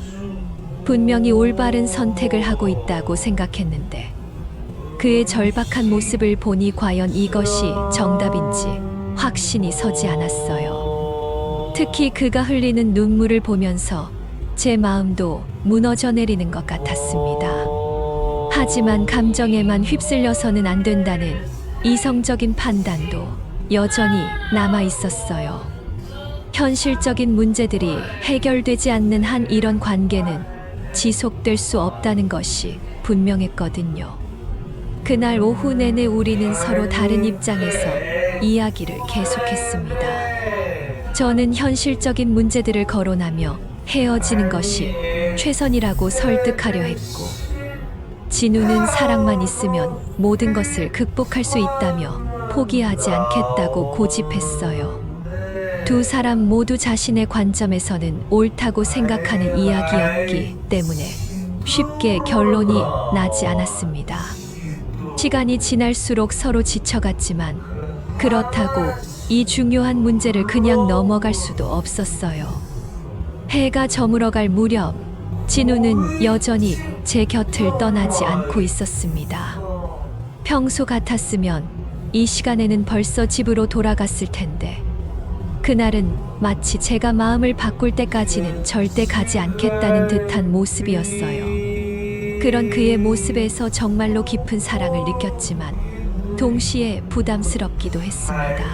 분명히 올바른 선택을 하고 있다고 생각했는데 그의 절박한 모습을 보니 과연 이것이 정답인지 확신이 서지 않았어요. 특히 그가 흘리는 눈물을 보면서 제 마음도 무너져 내리는 것 같았습니다. 하지만 감정에만 휩쓸려서는 안 된다는 이성적인 판단도 여전히 남아 있었어요. 현실적인 문제들이 해결되지 않는 한 이런 관계는 지속될 수 없다는 것이 분명했거든요. 그날 오후 내내 우리는 서로 다른 입장에서 이야기를 계속했습니다. 저는 현실적인 문제들을 거론하며 헤어지는 것이 최선이라고 설득하려 했고, 진우는 사랑만 있으면 모든 것을 극복할 수 있다며 포기하지 않겠다고 고집했어요. 두 사람 모두 자신의 관점에서는 옳다고 생각하는 이야기였기 때문에 쉽게 결론이 나지 않았습니다. 시간이 지날수록 서로 지쳐갔지만 그렇다고 이 중요한 문제를 그냥 넘어갈 수도 없었어요. 해가 저물어갈 무렵 진우는 여전히 제 곁을 떠나지 않고 있었습니다. 평소 같았으면 이 시간에는 벌써 집으로 돌아갔을 텐데 그날은 마치 제가 마음을 바꿀 때까지는 절대 가지 않겠다는 듯한 모습이었어요. 그런 그의 모습에서 정말로 깊은 사랑을 느꼈지만 동시에 부담스럽기도 했습니다.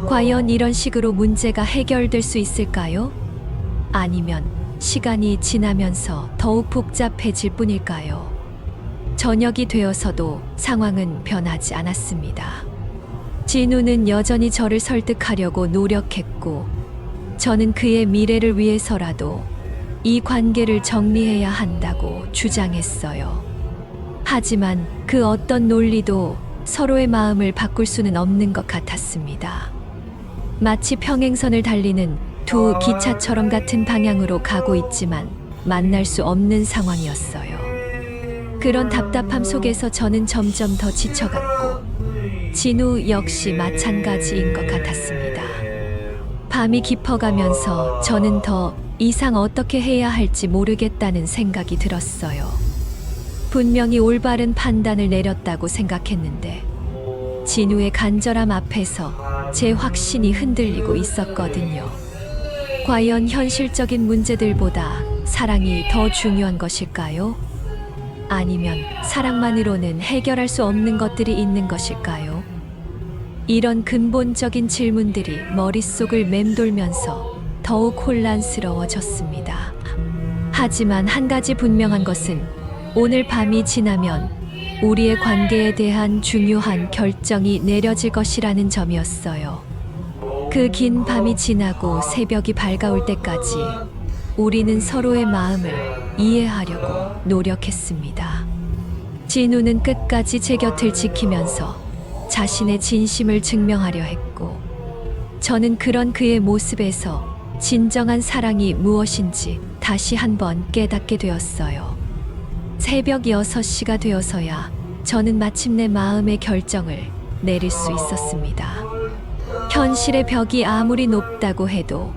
과연 이런 식으로 문제가 해결될 수 있을까요? 아니면 시간이 지나면서 더욱 복잡해질 뿐일까요? 저녁이 되어서도 상황은 변하지 않았습니다. 진우는 여전히 저를 설득하려고 노력했고, 저는 그의 미래를 위해서라도 이 관계를 정리해야 한다고 주장했어요. 하지만 그 어떤 논리도 서로의 마음을 바꿀 수는 없는 것 같았습니다. 마치 평행선을 달리는 두 기차처럼 같은 방향으로 가고 있지만 만날 수 없는 상황이었어요. 그런 답답함 속에서 저는 점점 더 지쳐갔고 진우 역시 마찬가지인 것 같았습니다. 밤이 깊어가면서 저는 더 이상 어떻게 해야 할지 모르겠다는 생각이 들었어요. 분명히 올바른 판단을 내렸다고 생각했는데 진우의 간절함 앞에서 제 확신이 흔들리고 있었거든요. 과연 현실적인 문제들보다 사랑이 더 중요한 것일까요? 아니면 사랑만으로는 해결할 수 없는 것들이 있는 것일까요? 이런 근본적인 질문들이 머릿속을 맴돌면서 더욱 혼란스러워졌습니다. 하지만 한 가지 분명한 것은 오늘 밤이 지나면 우리의 관계에 대한 중요한 결정이 내려질 것이라는 점이었어요. 그 긴 밤이 지나고 새벽이 밝아올 때까지 우리는 서로의 마음을 이해하려고 노력했습니다. 진우는 끝까지 제 곁을 지키면서 자신의 진심을 증명하려 했고, 저는 그런 그의 모습에서 진정한 사랑이 무엇인지 다시 한번 깨닫게 되었어요. 새벽 6시가 되어서야 저는 마침내 마음의 결정을 내릴 수 있었습니다. 현실의 벽이 아무리 높다고 해도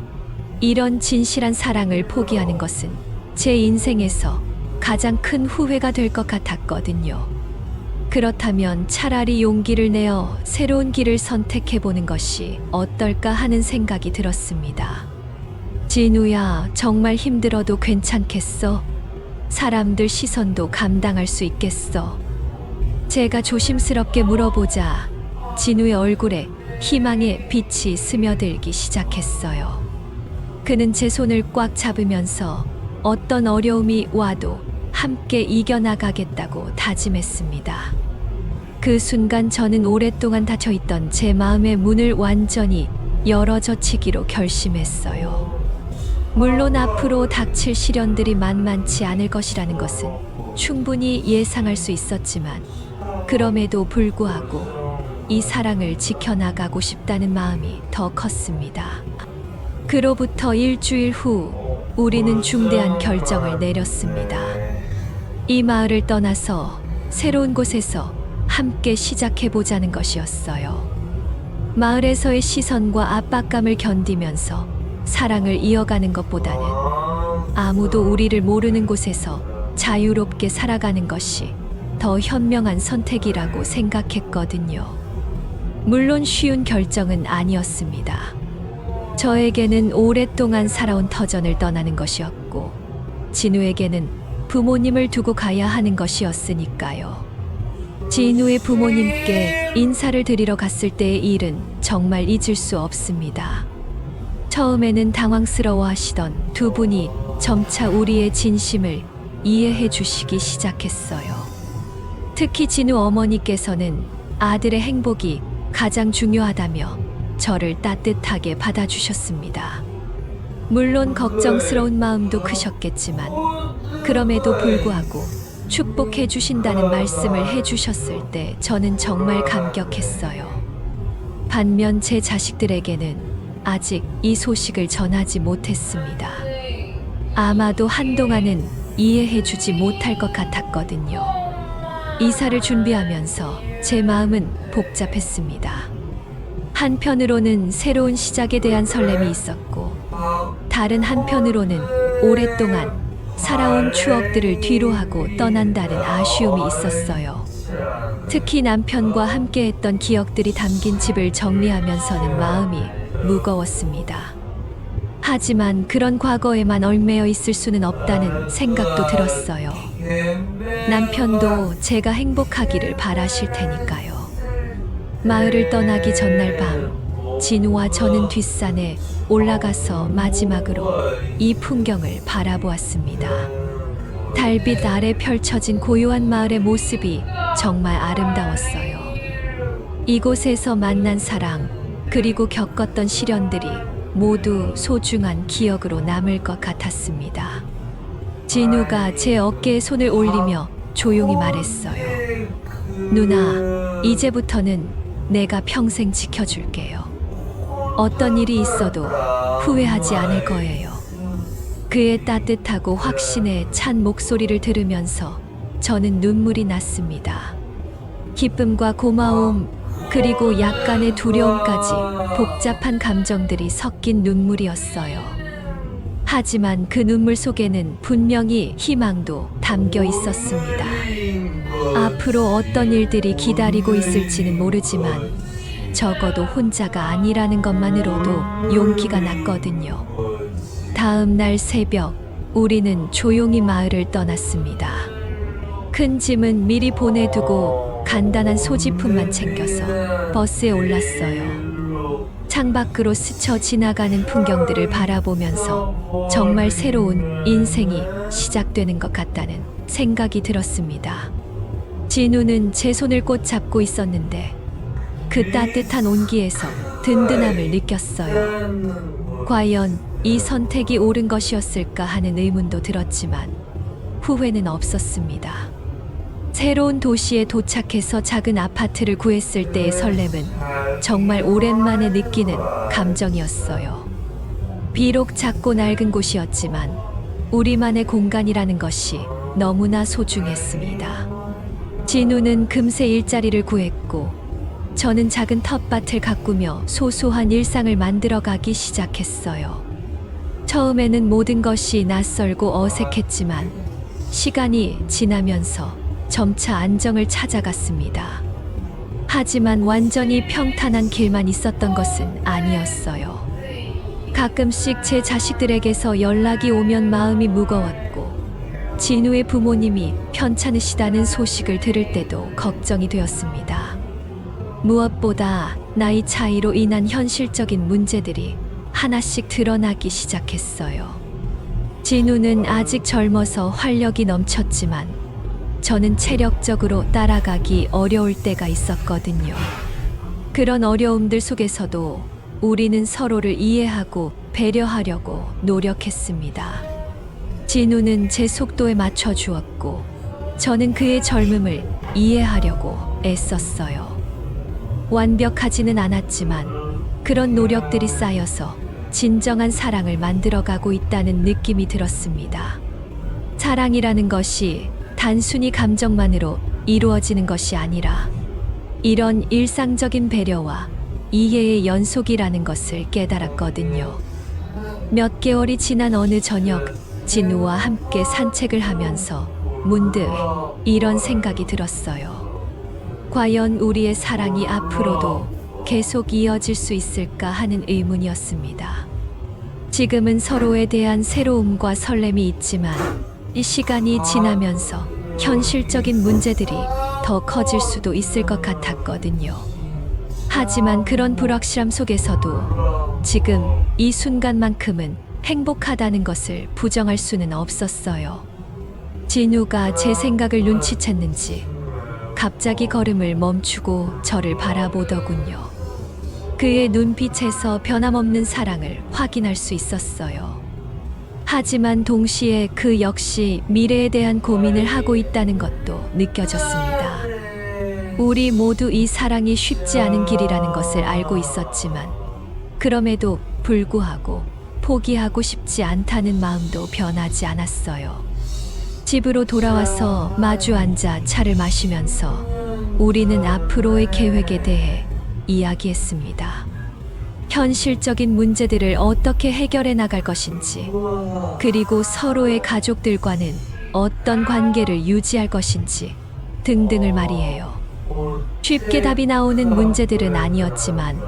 이런 진실한 사랑을 포기하는 것은 제 인생에서 가장 큰 후회가 될 것 같았거든요. 그렇다면 차라리 용기를 내어 새로운 길을 선택해보는 것이 어떨까 하는 생각이 들었습니다. 진우야, 정말 힘들어도 괜찮겠어? 사람들 시선도 감당할 수 있겠어? 제가 조심스럽게 물어보자 진우의 얼굴에 희망의 빛이 스며들기 시작했어요. 그는 제 손을 꽉 잡으면서 어떤 어려움이 와도 함께 이겨나가겠다고 다짐했습니다. 그 순간 저는 오랫동안 닫혀있던 제 마음의 문을 완전히 열어젖히기로 결심했어요. 물론 앞으로 닥칠 시련들이 만만치 않을 것이라는 것은 충분히 예상할 수 있었지만, 그럼에도 불구하고 이 사랑을 지켜나가고 싶다는 마음이 더 컸습니다. 그로부터 일주일 후 우리는 중대한 결정을 내렸습니다. 이 마을을 떠나서 새로운 곳에서 함께 시작해보자는 것이었어요. 마을에서의 시선과 압박감을 견디면서 사랑을 이어가는 것보다는 아무도 우리를 모르는 곳에서 자유롭게 살아가는 것이 더 현명한 선택이라고 생각했거든요. 물론 쉬운 결정은 아니었습니다. 저에게는 오랫동안 살아온 터전을 떠나는 것이었고, 진우에게는 부모님을 두고 가야 하는 것이었으니까요. 진우의 부모님께 인사를 드리러 갔을 때의 일은 정말 잊을 수 없습니다. 처음에는 당황스러워 하시던 두 분이 점차 우리의 진심을 이해해 주시기 시작했어요. 특히 진우 어머니께서는 아들의 행복이 가장 중요하다며 저를 따뜻하게 받아주셨습니다. 물론 걱정스러운 마음도 크셨겠지만, 그럼에도 불구하고 축복해 주신다는 말씀을 해 주셨을 때 저는 정말 감격했어요. 반면 제 자식들에게는 아직 이 소식을 전하지 못했습니다. 아마도 한동안은 이해해 주지 못할 것 같았거든요. 이사를 준비하면서 제 마음은 복잡했습니다. 한편으로는 새로운 시작에 대한 설렘이 있었고, 다른 한편으로는 오랫동안 살아온 추억들을 뒤로하고 떠난다는 아쉬움이 있었어요. 특히 남편과 함께했던 기억들이 담긴 집을 정리하면서는 마음이 무거웠습니다. 하지만 그런 과거에만 얽매여 있을 수는 없다는 생각도 들었어요. 남편도 제가 행복하기를 바라실 테니까요. 마을을 떠나기 전날 밤, 진우와 저는 뒷산에 올라가서 마지막으로 이 풍경을 바라보았습니다. 달빛 아래 펼쳐진 고요한 마을의 모습이 정말 아름다웠어요. 이곳에서 만난 사랑, 그리고 겪었던 시련들이 모두 소중한 기억으로 남을 것 같았습니다. 진우가 제 어깨에 손을 올리며 조용히 말했어요. 누나, 이제부터는 내가 평생 지켜줄게요. 어떤 일이 있어도 후회하지 않을 거예요. 그의 따뜻하고 확신에 찬 목소리를 들으면서 저는 눈물이 났습니다. 기쁨과 고마움, 그리고 약간의 두려움까지 복잡한 감정들이 섞인 눈물이었어요. 하지만 그 눈물 속에는 분명히 희망도 담겨 있었습니다. 앞으로 어떤 일들이 기다리고 있을지는 모르지만 적어도 혼자가 아니라는 것만으로도 용기가 났거든요. 다음 날 새벽, 우리는 조용히 마을을 떠났습니다. 큰 짐은 미리 보내두고 간단한 소지품만 챙겨서 버스에 올랐어요. 창밖으로 스쳐 지나가는 풍경들을 바라보면서 정말 새로운 인생이 시작되는 것 같다는 생각이 들었습니다. 진우는 제 손을 꼭 잡고 있었는데 그 따뜻한 온기에서 든든함을 느꼈어요. 과연 이 선택이 옳은 것이었을까 하는 의문도 들었지만 후회는 없었습니다. 새로운 도시에 도착해서 작은 아파트를 구했을 때의 설렘은 정말 오랜만에 느끼는 감정이었어요. 비록 작고 낡은 곳이었지만 우리만의 공간이라는 것이 너무나 소중했습니다. 진우는 금세 일자리를 구했고 저는 작은 텃밭을 가꾸며 소소한 일상을 만들어가기 시작했어요. 처음에는 모든 것이 낯설고 어색했지만 시간이 지나면서 점차 안정을 찾아갔습니다. 하지만 완전히 평탄한 길만 있었던 것은 아니었어요. 가끔씩 제 자식들에게서 연락이 오면 마음이 무거웠고 진우의 부모님이 편찮으시다는 소식을 들을 때도 걱정이 되었습니다. 무엇보다 나이 차이로 인한 현실적인 문제들이 하나씩 드러나기 시작했어요. 진우는 아직 젊어서 활력이 넘쳤지만 저는 체력적으로 따라가기 어려울 때가 있었거든요. 그런 어려움들 속에서도 우리는 서로를 이해하고 배려하려고 노력했습니다. 진우는 제 속도에 맞춰 주었고 저는 그의 젊음을 이해하려고 애썼어요. 완벽하지는 않았지만 그런 노력들이 쌓여서 진정한 사랑을 만들어가고 있다는 느낌이 들었습니다. 사랑이라는 것이 단순히 감정만으로 이루어지는 것이 아니라 이런 일상적인 배려와 이해의 연속이라는 것을 깨달았거든요. 몇 개월이 지난 어느 저녁 진우와 함께 산책을 하면서 문득 이런 생각이 들었어요. 과연 우리의 사랑이 앞으로도 계속 이어질 수 있을까 하는 의문이었습니다. 지금은 서로에 대한 새로움과 설렘이 있지만 이 시간이 지나면서 현실적인 문제들이 더 커질 수도 있을 것 같았거든요. 하지만 그런 불확실함 속에서도 지금 이 순간만큼은 행복하다는 것을 부정할 수는 없었어요. 진우가 제 생각을 눈치챘는지 갑자기 걸음을 멈추고 저를 바라보더군요. 그의 눈빛에서 변함없는 사랑을 확인할 수 있었어요. 하지만 동시에 그 역시 미래에 대한 고민을 하고 있다는 것도 느껴졌습니다. 우리 모두 이 사랑이 쉽지 않은 길이라는 것을 알고 있었지만 그럼에도 불구하고 포기하고 싶지 않다는 마음도 변하지 않았어요. 집으로 돌아와서 마주 앉아 차를 마시면서 우리는 앞으로의 계획에 대해 이야기했습니다. 현실적인 문제들을 어떻게 해결해 나갈 것인지, 그리고 서로의 가족들과는 어떤 관계를 유지할 것인지 등등을 말이에요. 쉽게 답이 나오는 문제들은 아니었지만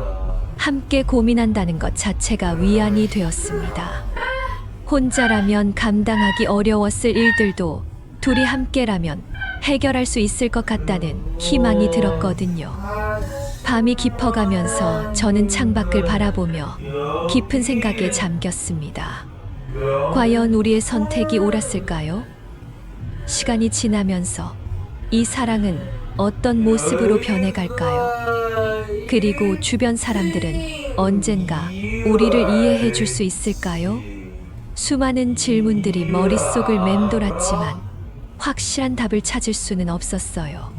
함께 고민한다는 것 자체가 위안이 되었습니다. 혼자라면 감당하기 어려웠을 일들도 둘이 함께라면 해결할 수 있을 것 같다는 희망이 들었거든요. 밤이 깊어가면서 저는 창밖을 바라보며 깊은 생각에 잠겼습니다. 과연 우리의 선택이 옳았을까요? 시간이 지나면서 이 사랑은 어떤 모습으로 변해갈까요? 그리고 주변 사람들은 언젠가 우리를 이해해 줄 수 있을까요? 수많은 질문들이 머릿속을 맴돌았지만 확실한 답을 찾을 수는 없었어요.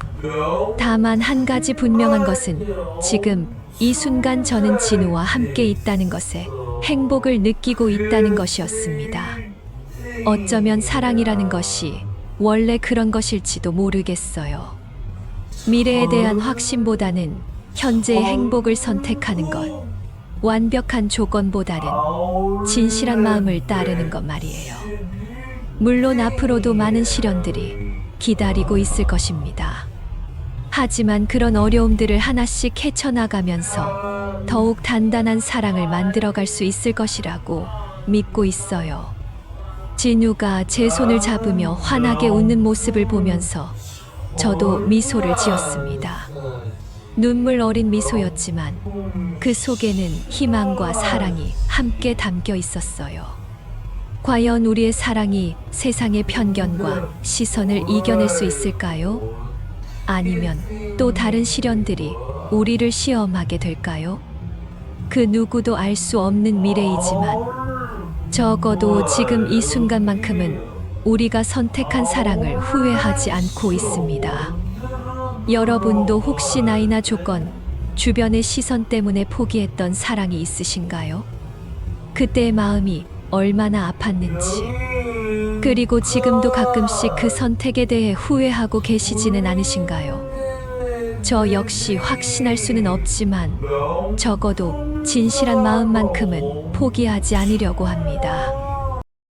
다만 한 가지 분명한 것은 지금 이 순간 저는 진우와 함께 있다는 것에 행복을 느끼고 있다는 것이었습니다. 어쩌면 사랑이라는 것이 원래 그런 것일지도 모르겠어요. 미래에 대한 확신보다는 현재의 행복을 선택하는 것, 완벽한 조건보다는 진실한 마음을 따르는 것 말이에요. 물론 앞으로도 많은 시련들이 기다리고 있을 것입니다. 하지만 그런 어려움들을 하나씩 헤쳐나가면서 더욱 단단한 사랑을 만들어갈 수 있을 것이라고 믿고 있어요. 진우가 제 손을 잡으며 환하게 웃는 모습을 보면서 저도 미소를 지었습니다. 눈물 어린 미소였지만 그 속에는 희망과 사랑이 함께 담겨 있었어요. 과연 우리의 사랑이 세상의 편견과 시선을 이겨낼 수 있을까요? 아니면 또 다른 시련들이 우리를 시험하게 될까요? 그 누구도 알 수 없는 미래이지만 적어도 지금 이 순간만큼은 우리가 선택한 사랑을 후회하지 않고 있습니다. 여러분도 혹시 나이나 조건, 주변의 시선 때문에 포기했던 사랑이 있으신가요? 그때의 마음이 얼마나 아팠는지, 그리고 지금도 가끔씩 그 선택에 대해 후회하고 계시지는 않으신가요? 저 역시 확신할 수는 없지만 적어도 진실한 마음만큼은 포기하지 않으려고 합니다.